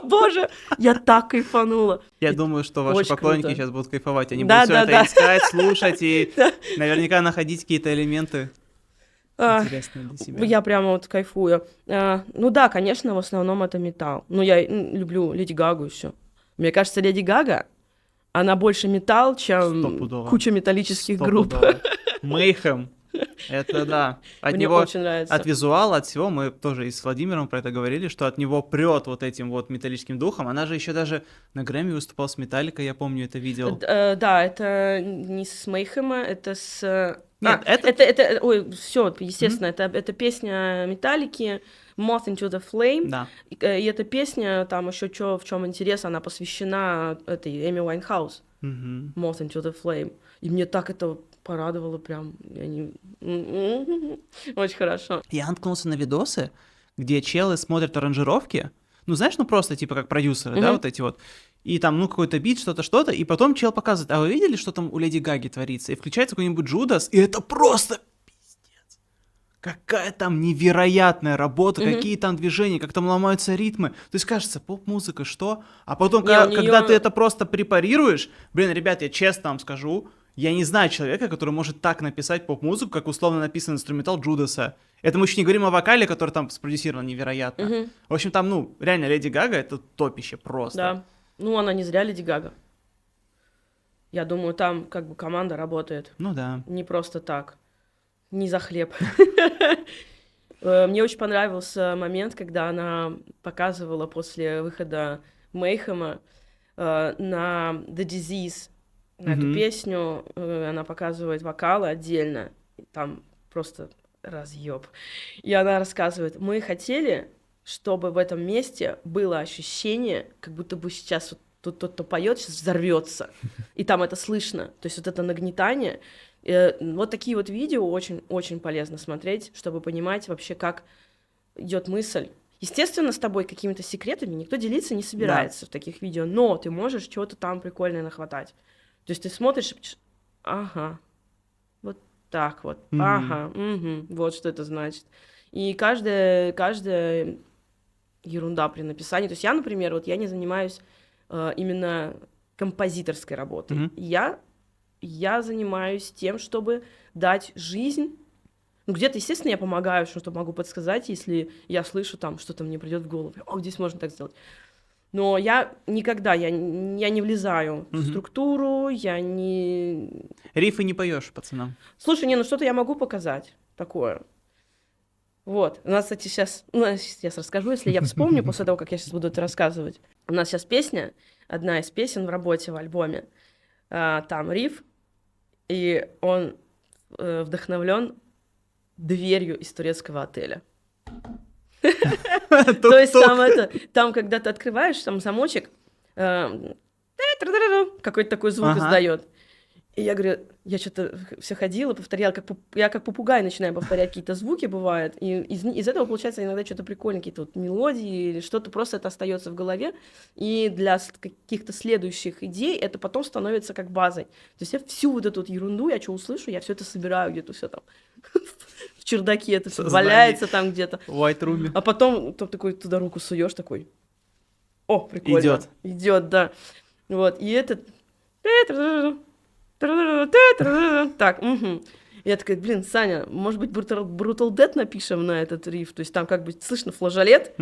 Боже, я так кайфанула. Я думаю, что ваши Очень поклонники круто. сейчас будут кайфовать. Они Да, будут все это искать, слушать и наверняка находить какие-то элементы интересные для себя. Я прямо вот кайфую. Ну да, конечно, в основном это металл. Ну, я люблю Леди Гагу еще. Мне кажется, Леди Гага, она больше металл, чем Стопудово. куча металлических групп. Mayhem. Это да. От Мне него, очень нравится. от визуала, от всего, мы тоже и с Владимиром про это говорили, что от него прет вот этим вот металлическим духом. Она же еще даже на Грэмми выступала с Металликой, я помню, это видел. Да, это не с Мейхема, это с... Нет, это... Ой, все, естественно, это песня Металлики, Moth into the Flame. Да. И эта песня, там еще в чем интерес, она посвящена этой Эми Уайнхаус. Moth into the Flame. И мне так это порадовало прям. Очень хорошо. Я наткнулся на видосы, где челы смотрят аранжировки, ну, знаешь, ну, просто, типа, как продюсеры, да, вот эти вот, и там, ну, какой-то бит, что-то, и потом чел показывает, а вы видели, что там у Леди Гаги творится? И включается какой-нибудь Джудас, и это просто пиздец. Какая там невероятная работа, какие там движения, как там ломаются ритмы. То есть, кажется, поп-музыка, что? А потом, когда ты это просто препарируешь, блин, ребят, я честно вам скажу, я не знаю человека, который может так написать поп-музыку, как условно написан инструментал Джудаса. Это мы еще не говорим о вокале, который там спродюсирован невероятно. В общем, там, ну, реально, Леди Гага — это топище просто. Да. Ну, она не зря Леди Гага. Я думаю, там как бы команда работает. Ну да. Не просто так. Не за хлеб. Мне очень понравился момент, когда она показывала после выхода Мейхема на The Disease, на эту песню, она показывает вокалы отдельно, там просто разъеб. И она рассказывает, мы хотели, чтобы в этом месте было ощущение, как будто бы сейчас вот тут тот, кто поет, сейчас взорвется, и там это слышно. То есть вот это нагнетание. Вот такие вот видео очень-очень полезно смотреть, чтобы понимать вообще, как идет мысль. Естественно, с тобой какими-то секретами никто делиться не собирается в таких видео, но ты можешь чего-то там прикольное нахватать. То есть ты смотришь, ага, вот так вот, ага, вот что это значит. И каждая ерунда при написании. То есть я, например, вот я не занимаюсь именно композиторской работой. Я занимаюсь тем, чтобы дать жизнь. Ну, где-то, естественно, я помогаю, что могу подсказать, если я слышу там, что-то мне придет в голову. О, здесь можно так сделать. Но я никогда, я не влезаю в структуру, я не... Рифы не поешь пацанам. Слушай, ну что-то я могу показать такое. Вот. У нас, кстати, сейчас расскажу, если я вспомню после того, как я сейчас буду это рассказывать. У нас сейчас песня, одна из песен в работе, в альбоме. Там риф, и он вдохновлен дверью из турецкого отеля. То есть там, когда ты открываешь, там замочек, какой-то такой звук издает. И я говорю, я что-то все ходила, повторяла, я как попугай начинаю повторять какие-то звуки, бывает, и из этого получается иногда что-то прикольное, какие-то вот мелодии или что-то, просто это остается в голове, и для каких-то следующих идей это потом становится как базой. То есть я всю вот эту вот ерунду, я что услышу, я все это собираю где-то, все там в чердаке, это все валяется там где-то. В White Room. А потом ты такой туда руку суешь, такой, о, прикольно. Идет, да. Вот, и это... Так, угу. Я такая, блин, Саня, может быть, Brutal Dead напишем на этот риф? То есть там как бы слышно флажолет.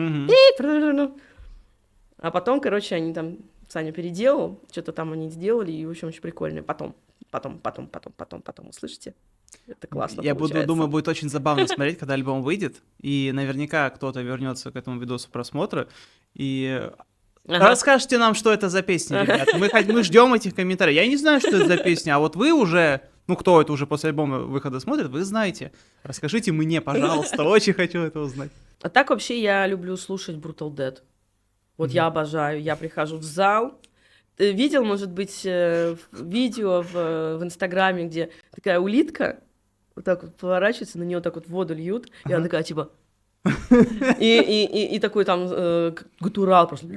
А потом, короче, они там, Саня переделал, что-то там они сделали, и, в общем, очень прикольно. Потом услышите. Это классно получается. Думаю, будет очень забавно смотреть, когда альбом выйдет, и наверняка кто-то вернется к этому видосу просмотра, и... Расскажите нам, что это за песня, ребят. Мы ждем этих комментариев. Я не знаю, что это за песня, а вот вы уже, кто это уже после альбома выхода смотрит, вы знаете. Расскажите мне, пожалуйста, очень хочу это узнать. А так вообще я люблю слушать Brutal Dead. Вот я обожаю, я прихожу в зал. Ты видел, может быть, видео в Инстаграме, где такая улитка вот так вот поворачивается, на нее так вот воду льют, и она такая типа... И такой там гутурал просто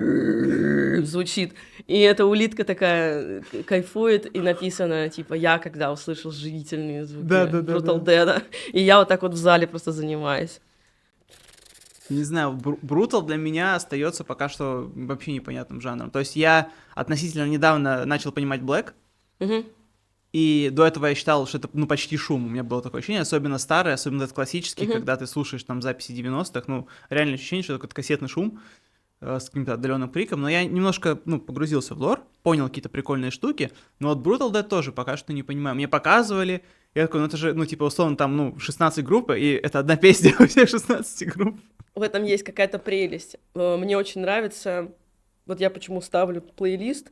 звучит. И эта улитка такая кайфует, и написано, типа, я когда услышал живительные звуки Brutal Dead. И я вот так вот в зале просто занимаюсь. Не знаю, Brutal для меня остается пока что вообще непонятным жанром. То есть я относительно недавно начал понимать Black, и до этого я считал, что это почти шум. У меня было такое ощущение, особенно старый, особенно этот классический, когда ты слушаешь там записи 90-х, реально ощущение, что это какой-то кассетный шум с каким-то отдаленным криком. Но я немножко, погрузился в лор, понял какие-то прикольные штуки, но вот Brutal Dead тоже пока что не понимаю. Мне показывали, я такой, это же, условно, там, 16 групп, и это одна песня у всех 16 групп. В этом есть какая-то прелесть. Мне очень нравится, вот я почему ставлю плейлист,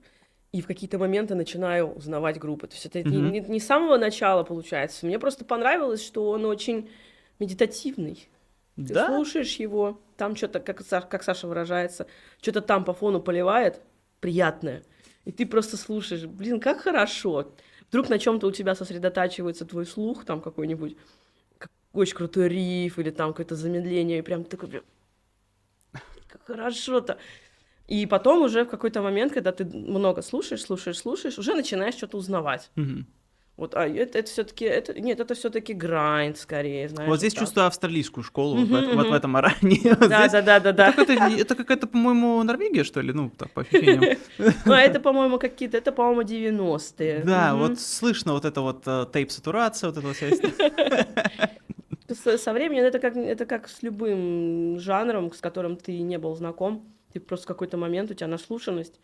и в какие-то моменты начинаю узнавать группы. То есть это не с самого начала получается. Мне просто понравилось, что он очень медитативный. Ты слушаешь его, там что-то, как Саша выражается, что-то там по фону поливает, приятное. И ты просто слушаешь, блин, как хорошо. Вдруг на чем-то у тебя сосредотачивается твой слух, там какой-нибудь очень крутой риф или там какое-то замедление, и прям такой, прям, как хорошо-то. И потом уже в какой-то момент, когда ты много слушаешь, уже начинаешь что-то узнавать. Вот, это все-таки грайнд скорее, знаешь. Вот здесь так. Чувствую австралийскую школу в этом оране. Да. Это какая-то, по-моему, Норвегия, что ли? Так, по ощущениям. Это, по-моему, 90-е. Да, вот слышно вот это вот тейп-сатурация, вот эта вот вся Со временем это как с любым жанром, с которым ты не был знаком. Ты просто в какой-то момент у тебя наслушанность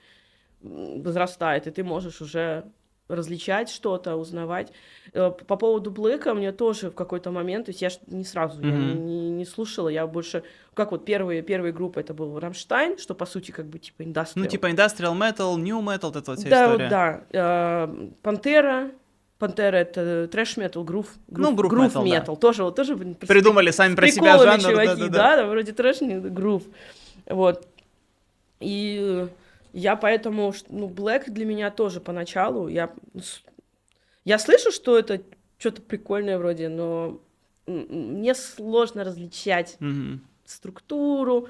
возрастает, и ты можешь уже различать что-то, узнавать. По поводу Блэка мне тоже в какой-то момент, то есть я не сразу я не слушала, я больше... Как вот первые группы, это был Рамштайн, что по сути как бы типа индастриал. Типа industrial metal, new metal, вот эта вот вся история. Да. Пантера это трэш-метал, грув метал. Да. Тоже придумали сами про себя жанр. Чуваки, да, вроде трэш, грув. Вот. И я поэтому, Black для меня тоже поначалу, я слышу, что это что-то прикольное вроде, но мне сложно различать структуру,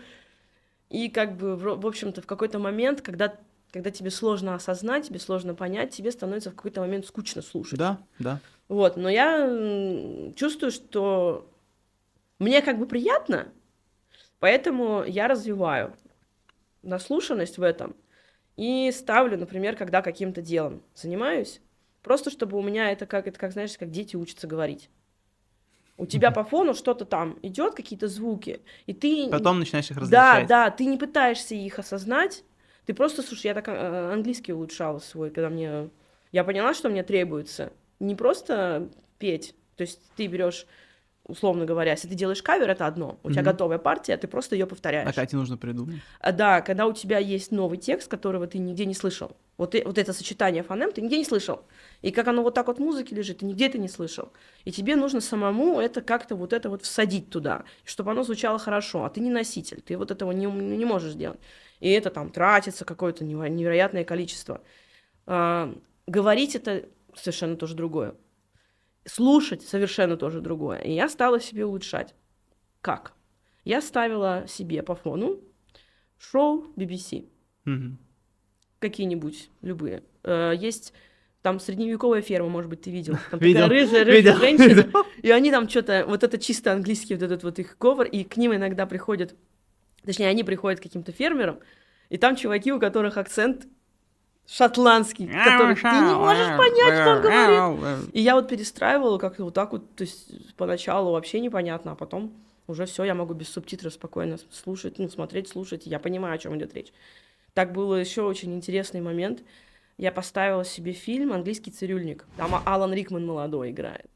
и как бы, в общем-то, в какой-то момент, когда тебе сложно осознать, тебе сложно понять, тебе становится в какой-то момент скучно слушать. Да. Вот, но я чувствую, что мне как бы приятно, поэтому я развиваю наслушанность в этом и ставлю, например, когда каким-то делом занимаюсь, просто чтобы у меня это как знаешь, как дети учатся говорить. У тебя по фону что-то там идет, какие-то звуки, и ты... Потом начинаешь их различать. Да, ты не пытаешься их осознать, ты просто, слушай, я так английский улучшала свой, когда я поняла, что мне требуется не просто петь, то есть ты берешь, условно говоря, если ты делаешь кавер, это одно, у тебя готовая партия, ты просто ее повторяешь. А Кате нужно придумать. Да, когда у тебя есть новый текст, которого ты нигде не слышал, вот это сочетание фонем ты нигде не слышал, и как оно вот так вот в музыке лежит, ты нигде это не слышал, и тебе нужно самому это как-то вот это вот всадить туда, чтобы оно звучало хорошо, а ты не носитель, ты вот этого не можешь сделать, и это там тратится какое-то невероятное количество. Говорить это совершенно тоже другое. Слушать совершенно тоже другое. И я стала себе улучшать. Как? Я ставила себе по фону шоу BBC. Мгм. Какие-нибудь, любые. Есть там средневековая ферма, может быть, ты видел. Там Видел, такая рыжая видел, женщина. видел. И они там что-то, вот это чисто английский, вот этот вот их говор, и к ним иногда приходят, точнее, они приходят к каким-то фермерам, и там чуваки, у которых акцент шотландский, которых ты не можешь понять, что он говорит. И я вот перестраивала как-то вот так вот, то есть поначалу вообще непонятно, а потом уже все, я могу без субтитров спокойно слушать, ну, смотреть, слушать, и я понимаю, о чем идет речь. Так было еще очень интересный момент. Я поставила себе фильм «Английский цирюльник». Там Алан Рикман молодой играет.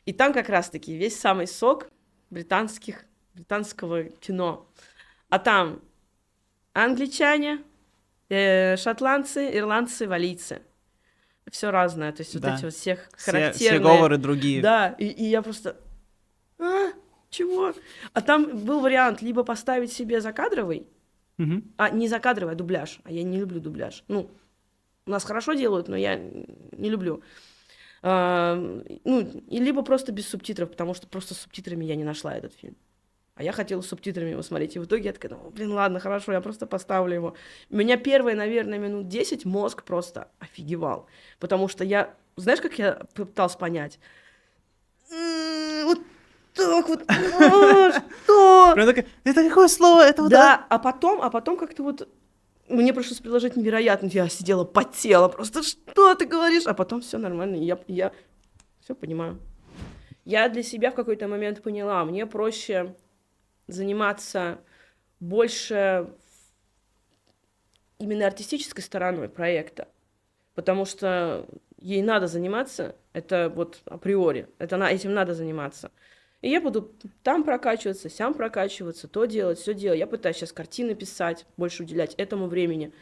И там как раз-таки весь самый сок британского кино. А там англичане, шотландцы, ирландцы, валийцы. Все разное. То есть Да. вот эти вот всех Все характерные... говоры другие. Да, и я просто... чего? А там был вариант либо поставить себе закадровый, Мгм. не закадровый, а дубляж. А я не люблю дубляж. Ну, у нас хорошо делают, но я не люблю. И либо просто без субтитров, потому что просто с субтитрами я не нашла этот фильм. А я хотела с субтитрами его смотреть. И в итоге я такая, ладно, хорошо, я просто поставлю его. У меня первые, наверное, минут 10 мозг просто офигевал. Потому что я... Знаешь, как я пыталась понять? Вот так вот. Что? Прям такая, это какое слово? Это вот Да, а потом как-то вот... Мне пришлось приложить невероятно. Я сидела, потела просто. Что ты говоришь? А потом все нормально. И я все понимаю. Я для себя в какой-то момент поняла, мне проще заниматься больше именно артистической стороной проекта, потому что ей надо заниматься, это вот априори, этим надо заниматься. И я буду там прокачиваться, сям прокачиваться, то делать, все делать. Я пытаюсь сейчас картины писать, больше уделять этому времени.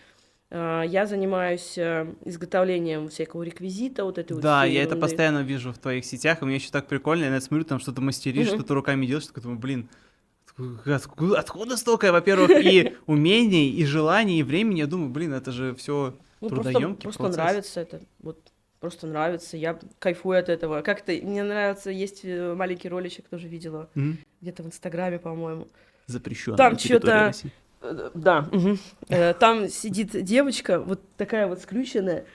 Я занимаюсь изготовлением всякого реквизита, вот этой вот Да, всей я это ерунды. постоянно вижу в твоих сетях, и мне еще так прикольно, я смотрю, там что-то мастеришь, Мгм. что-то руками делаешь, такой думаю, блин, откуда столько, во-первых, и умений, и желаний, и времени, я думаю, блин, это же все Ну, трудоемкий просто процесс. нравится это. Вот просто нравится. Я кайфую от этого. Как-то мне нравится, есть маленький роличек, тоже видела. Мгм. Где-то в Инстаграме, по-моему. Запрещенная Там территория чё-то- России. Да. Мгм. Там сидит девочка, вот такая вот скрюченная.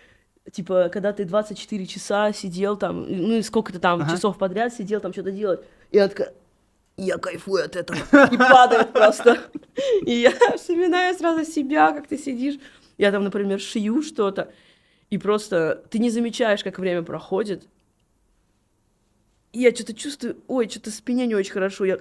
Типа, когда ты 24 часа сидел там, ну и сколько-то там Ага. часов подряд сидел там что-то делать. И она такая, я кайфую от этого. И падает просто. И я вспоминаю сразу себя, как ты сидишь. Я там, например, шью что-то. И просто ты не замечаешь, как время проходит. И я что-то чувствую, ой, что-то в спине не очень хорошо. Я,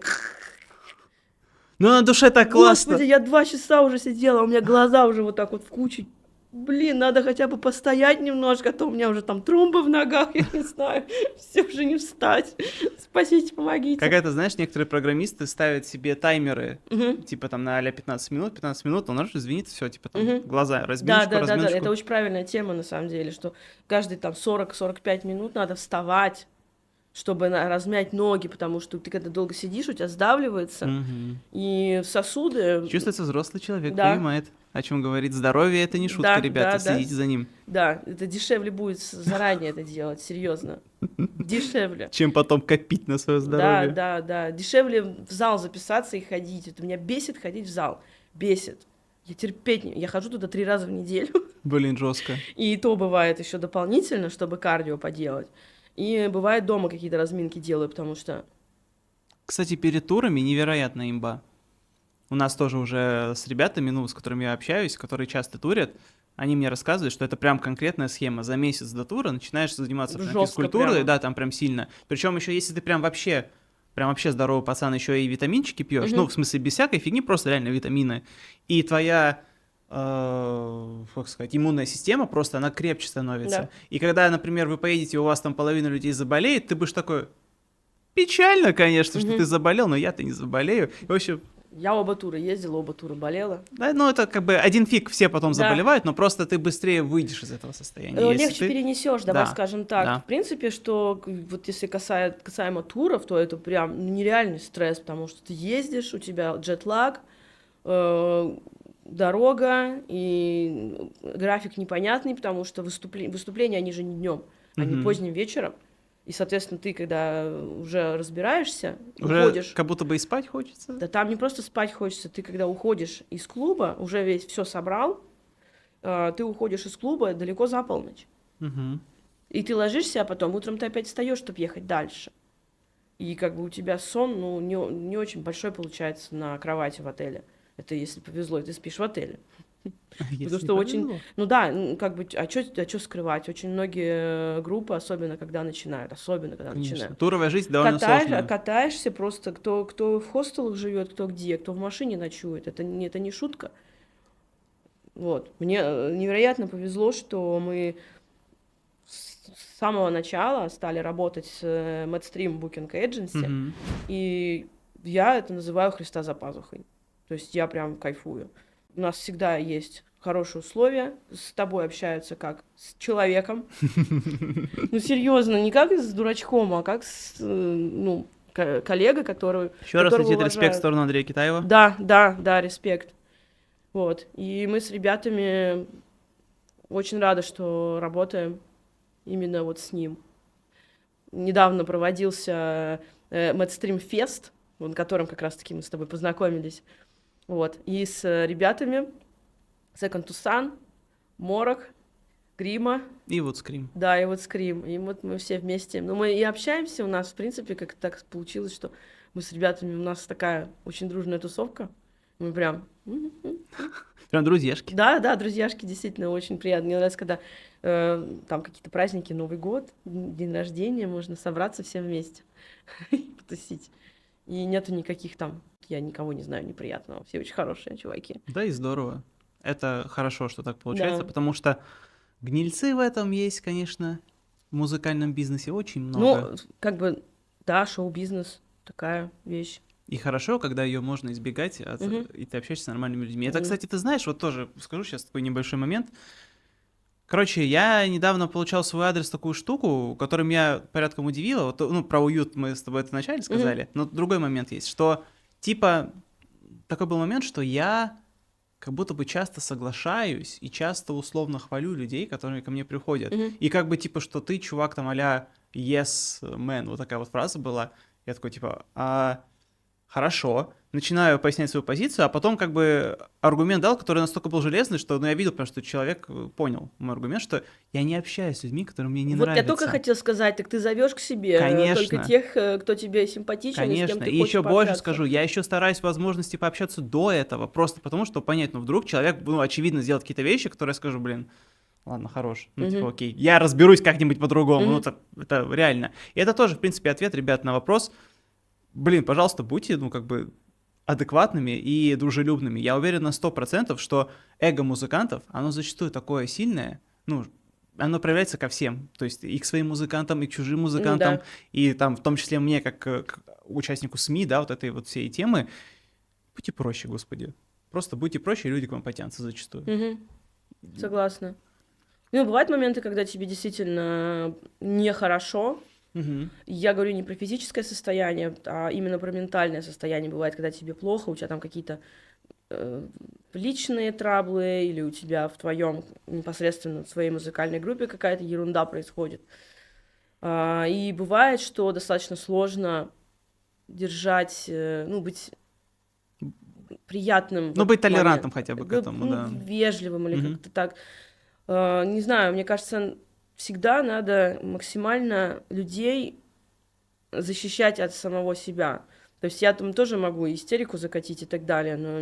Ну, на душе так классно. господи, я 2 часа уже сидела, у меня глаза уже вот так вот в кучу. Блин, надо хотя бы постоять немножко, а то у меня уже там тромбы в ногах, я не знаю, все уже не встать. Спасите, помогите. Как это, знаешь, некоторые программисты ставят себе таймеры, Мгм. типа там на а-ля 15 минут, он раз извинит, все, типа там Мгм. глаза, Да, разминочку, да, да, да, разминочку. это очень правильная тема на самом деле, что каждые там 40-45 минут надо вставать, чтобы размять ноги, потому что ты когда долго сидишь, у тебя сдавливается, Мгм. и сосуды... Чувствуется взрослый человек, Да. понимает, о чем говорит. Здоровье это не шутка, Да, ребята, да, да. следите за ним. Да, это дешевле будет заранее это делать, серьезно. Дешевле. Чем потом копить на свое Да, здоровье. да, да. Дешевле в зал записаться и ходить. Это меня бесит ходить в зал. Бесит. Я терпеть не... Я хожу туда 3 раза в неделю. Блин, жестко. И то бывает еще дополнительно, чтобы кардио поделать. И бывает дома какие-то разминки делаю, потому что... Кстати, перед турами невероятная имба. У нас тоже уже с ребятами, ну, с которыми я общаюсь, которые часто турят, они мне рассказывают, что это прям конкретная схема. За месяц до тура начинаешь заниматься прям Жёстко физкультурой, прямо. да, там прям сильно. Причем еще если ты прям вообще здоровый пацан, еще и витаминчики пьешь, Мгм. ну, в смысле, без всякой фигни, просто реально витамины. И твоя, как сказать, иммунная система просто, она крепче становится. Да. И когда, например, вы поедете, у вас там половина людей заболеет, ты будешь такой... Печально, конечно, что Мгм. ты заболел, но я-то не заболею. И, в общем, Я оба тура ездила, оба тура болела. да, ну это как бы один фиг, все потом Да. заболевают, но просто ты быстрее выйдешь из этого состояния. если Легче ты- перенесешь, давай Да, скажем так. да. В принципе, что вот если касаемо туров, то это прям нереальный стресс, потому что ты ездишь, у тебя джетлаг, дорога и график непонятный, потому что выступления, они же не днем, а не Мгм. поздним вечером. И, соответственно, ты, когда уже разбираешься, Уже уходишь. как будто бы и спать хочется. Да там не просто спать хочется, ты когда уходишь из клуба, уже весь все собрал, ты уходишь из клуба далеко за полночь. Мгм. И ты ложишься, а потом утром ты опять встаешь, чтобы ехать дальше. И как бы у тебя сон, ну, не очень большой получается на кровати в отеле. Это если повезло, и ты спишь в отеле. Если что очень- повезло. Ну да, как бы, а что скрывать? Очень многие группы, особенно когда начинают, Конечно. начинают. Туровая жизнь довольно сложная. Катаешься просто, кто в хостелах живет, кто где, кто в машине ночует. Это не шутка. Вот. Мне невероятно повезло, что мы с самого начала стали работать с Madstream Booking Agency, Мгм. и я это называю Христа за пазухой. То есть я прям кайфую. У нас всегда есть хорошие условия, с тобой общаются как с человеком. Ну, серьезно, не как с дурачком, а как с, ну, коллега, который... Еще раз которого летит респект в уважают. сторону Андрея Китаева. Да, респект. Вот. И мы с ребятами очень рады, что работаем именно вот с ним. Недавно проводился Madstream Fest, на котором как раз-таки мы с тобой познакомились. Вот. И с ребятами Second to Sun, Морок, Грима, И вот скрим. да, и вот Скрим. И вот мы все вместе. Ну, мы и общаемся, у нас, в принципе, как так получилось, что мы с ребятами, у нас такая очень дружная тусовка. Мы прям... Прям друзьяшки. Да, друзьяшки, действительно, очень приятно. Мне нравится, когда там какие-то праздники, Новый год, день рождения, можно собраться всем вместе и потусить. И нету никаких там, я никого не знаю неприятного. Все очень хорошие чуваки. Да и здорово. Это хорошо, что так получается, Да. потому что гнильцы в этом есть, конечно, в музыкальном бизнесе очень много. Ну, как бы, да, шоу-бизнес, такая вещь. И хорошо, когда ее можно избегать, Мгм. и ты общаешься с нормальными людьми. Это, Мгм. кстати, ты знаешь, вот тоже скажу сейчас такой небольшой момент. Короче, я недавно получал в свой адрес такую штуку, которая меня порядком удивила. Вот, ну, про уют мы с тобой это вначале сказали, но другой момент есть, что, типа, такой был момент, что я как будто бы часто соглашаюсь и часто условно хвалю людей, которые ко мне приходят. Мгм. И как бы, типа, что ты, чувак, там, а-ля yes, man, вот такая вот фраза была. Я такой, типа, хорошо, начинаю пояснять свою позицию, а потом как бы аргумент дал, который настолько был железный, что я видел, потому что человек понял мой аргумент, что я не общаюсь с людьми, которые мне не Вот нравятся. я только хотел сказать, так ты зовешь к себе Конечно. только тех, кто тебе симпатичен и с кем Конечно, ты и хочешь еще больше пообщаться. скажу, я еще стараюсь возможности пообщаться до этого, просто потому что понять, ну вдруг человек, ну, очевидно, сделает какие-то вещи, которые я скажу, блин, ладно, хорош, ну, типа, Мгм. окей, я разберусь как-нибудь по-другому, ну, Мгм. это реально. И это тоже, в принципе, ответ, ребят, на вопрос, блин, пожалуйста, будьте, ну, как бы, адекватными и дружелюбными. Я уверен на 100%, что эго музыкантов, оно зачастую такое сильное, ну, оно проявляется ко всем, то есть и к своим музыкантам, и к чужим музыкантам, да. и там в том числе мне, как к участнику СМИ, да, вот этой вот всей темы. Будьте проще, господи. Просто будьте проще, и люди к вам потянутся зачастую. Мгм. Согласна. Ну, бывают моменты, когда тебе действительно нехорошо. Мгм. Я говорю не про физическое состояние, а именно про ментальное состояние. Бывает, когда тебе плохо, у тебя там какие-то личные траблы, или у тебя в твоем непосредственно в своей музыкальной группе какая-то ерунда происходит. И бывает, что достаточно сложно держать, ну, быть приятным. в Ну, быть этот момент. толерантным хотя бы к этому, Ну, да. вежливым или Мгм. как-то так. Не знаю, мне кажется, всегда надо максимально людей защищать от самого себя. То есть я там тоже могу истерику закатить и так далее, но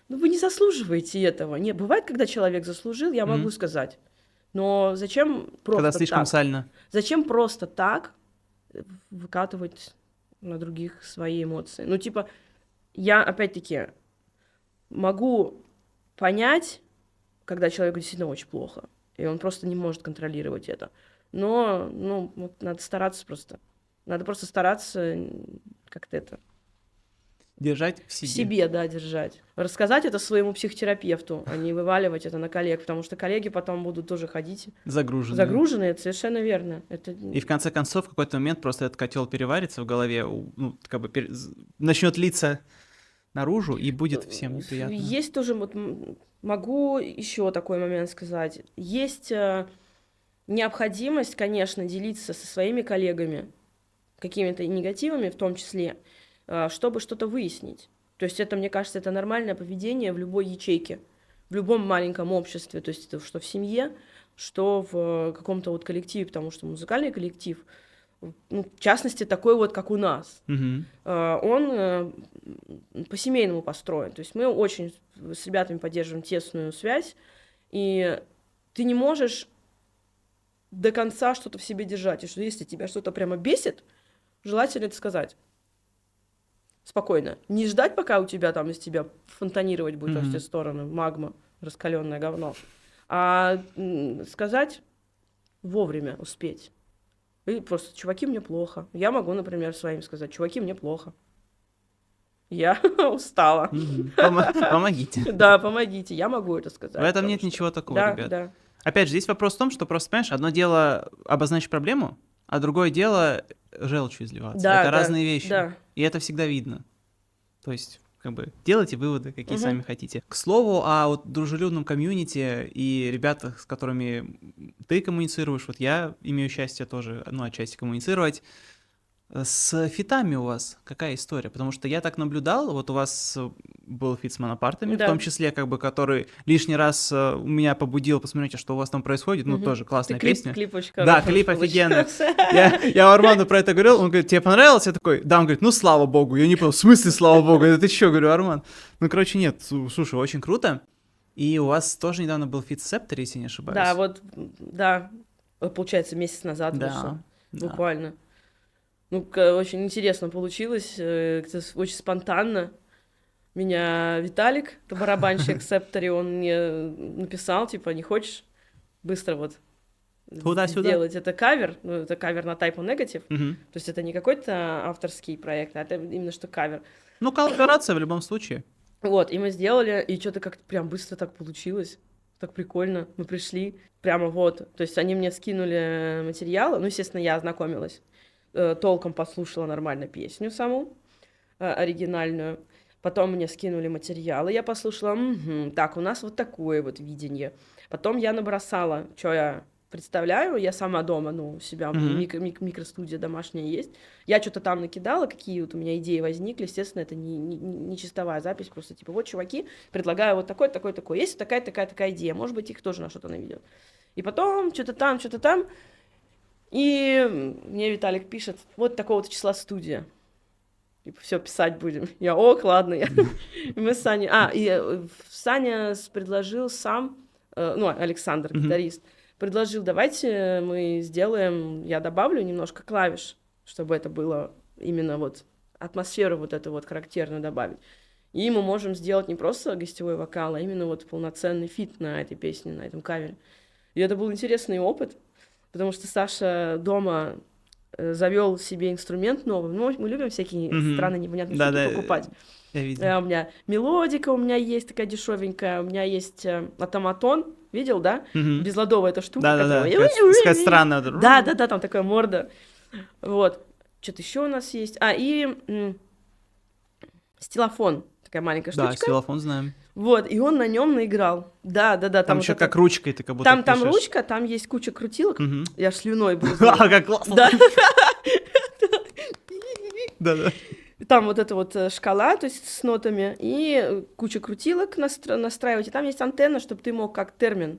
ну, вы не заслуживаете этого. Не, бывает, когда человек заслужил, я могу Мгм. сказать. Но зачем просто Когда слишком так? сально. Зачем просто так выкатывать на других свои эмоции? Ну, типа, я, опять-таки, могу понять, когда человеку действительно очень плохо, и он просто не может контролировать это. Но, ну, вот надо стараться просто. Надо просто стараться как-то это Держать в в себе. себе, да, держать. Рассказать это своему психотерапевту, а не вываливать это на коллег, потому что коллеги потом будут тоже ходить Загруженные. загруженные, это совершенно верно. Это... И в конце концов, в какой-то момент просто этот котел переварится в голове, ну, как бы начнет литься наружу, и будет всем неприятно. Есть тоже, вот могу еще такой момент сказать. Есть необходимость, конечно, делиться со своими коллегами какими-то негативами в том числе, чтобы что-то выяснить. То есть это, мне кажется, это нормальное поведение в любой ячейке, в любом маленьком обществе, то есть это что в семье, что в каком-то вот коллективе, потому что музыкальный коллектив, ну, в частности, такой вот, как у нас, он по-семейному построен. То есть мы очень с ребятами поддерживаем тесную связь, и ты не можешь до конца что-то в себе держать. И что если тебя что-то прямо бесит, желательно это сказать. Спокойно. Не ждать, пока у тебя там из тебя фонтанировать будет во все стороны магма, раскаленное говно, а сказать вовремя, успеть. И просто, чуваки, мне плохо. Я могу, например, своим сказать, чуваки, мне плохо. Я устала. Помогите. Да, помогите, я могу это сказать. В этом нет ничего такого, да, ребят. Да. Опять же, здесь вопрос в том, что просто, понимаешь, одно дело обозначить проблему, а другое дело желчью изливаться. Да, это да, разные вещи. да. И это всегда видно. То есть, как бы, делайте выводы, какие сами хотите. К слову, о вот дружелюбном комьюнити и ребятах, с которыми ты коммуницируешь, вот я имею счастье тоже, ну, отчасти коммуницировать. С фитами у вас какая история? Потому что я так наблюдал, вот у вас был фит с Монопартами, Да. в том числе, как бы, который лишний раз у меня побудил, посмотрите, что у вас там происходит, ну, тоже классная песня. Клип очень Да, хороший клип офигенный. получился. Я Арману про это говорил, он говорит, тебе понравилось? Я такой, да, он говорит, ну, слава богу. Я не понял, в смысле, слава богу? Это ты что, говорю, Арман? Ну, короче, нет, слушай, очень круто. И у вас тоже недавно был фит с Септори, если не ошибаюсь. Да, вот, да, получается, месяц назад вышел, да. буквально. Ну, очень интересно получилось, очень спонтанно. Меня Виталик, это барабанщик Септори, он мне написал, типа, не хочешь быстро вот Туда-сюда. сделать это кавер, ну, это кавер на Type O Negative, Мгм. то есть это не какой-то авторский проект, а это именно что кавер. Ну, коллаборация в любом случае. Вот, и мы сделали, и что-то как-то прям быстро так получилось, так прикольно, мы пришли, прямо вот, то есть они мне скинули материалы, ну, естественно, я ознакомилась, толком послушала нормально песню саму, оригинальную, потом мне скинули материалы, я послушала, так, у нас вот такое вот видение, потом я набросала, что я представляю, я сама дома, ну, у себя микростудия домашняя есть, я что-то там накидала, какие вот у меня идеи возникли, естественно, это не чистовая запись, просто типа, вот, чуваки, предлагаю вот такой, есть такая идея, может быть, их тоже на что-то наведет. И потом что-то там, и мне Виталик пишет, вот такого-то числа студия. Типа, все, писать будем. Я, ладно. И мы с Саней... Саня предложил сам, Александр, гитарист, предложил, давайте мы сделаем, я добавлю немножко клавиш, чтобы это было именно вот атмосферу вот эту вот характерную добавить. И мы можем сделать не просто гостевой вокал, а именно вот полноценный фит на этой песне, на этом кавере. И это был интересный опыт, потому что Саша дома завел себе инструмент новый. Ну, мы любим всякие странные непонятные штуки покупать. Я видел. У меня мелодика у меня есть такая дешевенькая, у меня есть автоматон, видел, да? Безладовая эта штука. Да. Сказать странно. Да, там такая морда. Вот. Что-то еще у нас есть. И стилофон. Такая маленькая штучка. Да, стилофон знаем. Вот, и он на нем наиграл. Да. Там еще как ручкой ты как будто Там пишешь. ручка, там есть куча крутилок. Я аж слюной буду. Как классно. Да. Да. Там вот эта вот шкала, то есть с нотами, и куча крутилок настраивать. И там есть антенна, чтобы ты мог как термин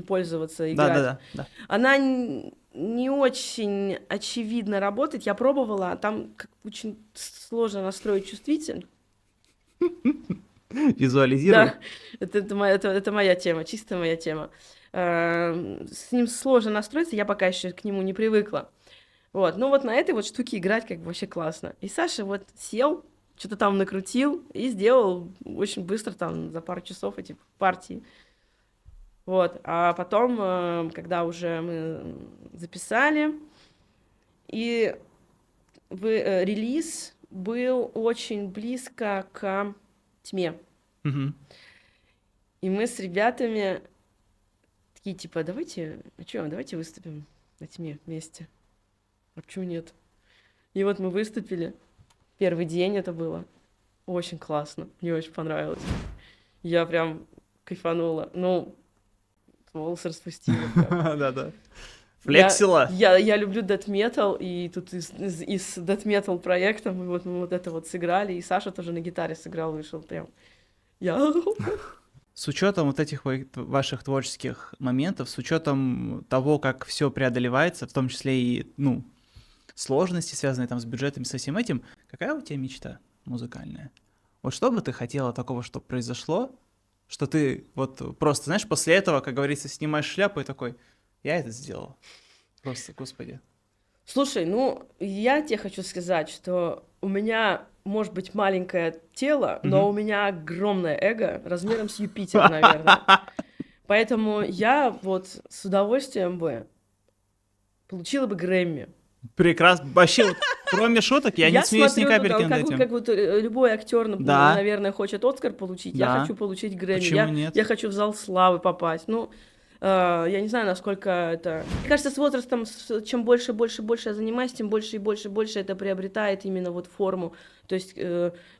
пользоваться, играть. Да. Она не очень очевидно работает. Я пробовала, а там очень сложно настроить чувствительность. Визуализируй. Да, это моя тема, чисто моя тема. С ним сложно настроиться, я пока еще к нему не привыкла. Вот, ну вот на этой вот штуке играть как бы вообще классно. И Саша вот сел, что-то там накрутил и сделал очень быстро, там, за пару часов эти партии. Вот, а потом, когда уже мы записали, и релиз был очень близко к тьме. И мы с ребятами такие, типа, давайте выступим на тьме вместе. А почему нет? И вот мы выступили. Первый день это было. Очень классно. Мне очень понравилось. Я прям кайфанула. Ну, волосы распустила. Да. Флексила. Я люблю death metal, и тут из death metal проекта мы вот это вот сыграли, и Саша тоже на гитаре сыграл, вышел прям. Я... С учетом вот этих ваших творческих моментов, с учетом того, как все преодолевается, в том числе и, ну, сложности, связанные там с бюджетами, со всем этим, какая у тебя мечта музыкальная? Вот что бы ты хотела такого, чтобы произошло, что ты вот просто, знаешь, после этого, как говорится, снимаешь шляпу и такой, я это сделал. Просто, господи. Слушай, ну, я тебе хочу сказать, что у меня, может быть, маленькое тело, но у меня огромное эго размером с Юпитер, наверное. Поэтому я вот с удовольствием бы получила бы Грэмми. Прекрасно. Вообще, вот, кроме шуток, я не смеюсь ни капельки над этим. Как вот любой актер, Да. наверное, хочет Оскар получить, Да. я хочу получить Грэмми. Почему нет? Я хочу в зал славы попасть. Ну, я не знаю, насколько это... Мне кажется, с возрастом, чем больше я занимаюсь, тем больше и больше это приобретает именно вот форму. То есть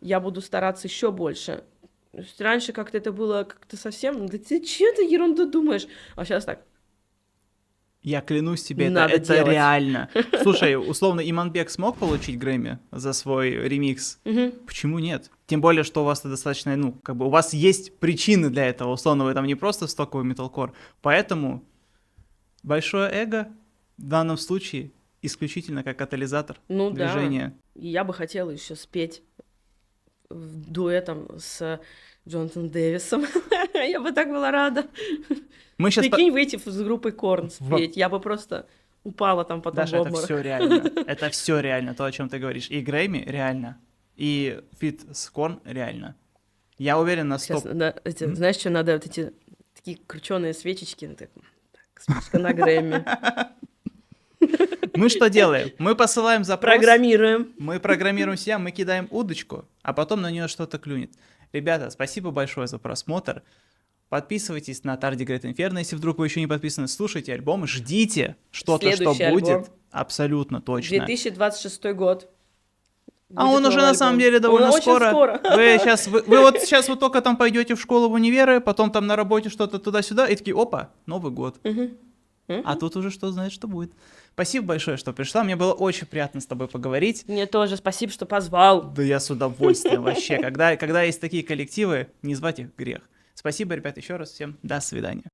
я буду стараться еще больше. То есть раньше как-то это было как-то совсем... Да ты че ты ерунду думаешь? А сейчас так. Я клянусь тебе, Надо это делать. реально. Слушай, условно, Иманбек смог получить Грэмми за свой ремикс? Почему нет? Тем более, что у вас достаточно, ну, как бы у вас есть причины для этого, условно, вы там не просто стоковый металкор. Поэтому большое эго в данном случае исключительно как катализатор движения. Да. И я бы хотела еще спеть дуэтом с Джонатаном Дэвисом. Я бы так была рада. Мы сейчас Прикинь, выйти с группой Корн спеть. Я бы просто упала там потом Даша, в это обморок. все реально. Это все реально, то, о чем ты говоришь. И Грэмми реально. И фит с Корн реально. Я уверен на 100... Сейчас, знаешь, что надо? Вот эти такие крученые свечечки. Так, спичка на Грэмми. Мы что делаем? Мы посылаем запрос. Программируем. Мы программируем себя, мы кидаем удочку, а потом на нее что-то клюнет. Ребята, спасибо большое за просмотр. Подписывайтесь на Tardi Great Inferno, если вдруг вы еще не подписаны. Слушайте альбомы, ждите что-то, что Следующий будет. альбом. Абсолютно точно. 2026 год. А Будет он уже новый на самом альбом. деле довольно Он очень скоро. Вы вот сейчас вот только там пойдете в школу, в универы, потом там на работе что-то туда-сюда, и такие, опа, Новый год. А тут уже что знает, что будет. Спасибо большое, что пришла. Мне было очень приятно с тобой поговорить. Мне тоже спасибо, что позвал. Да я с удовольствием вообще. Когда есть такие коллективы, не звать их грех. Спасибо, ребят, еще раз. Всем до свидания.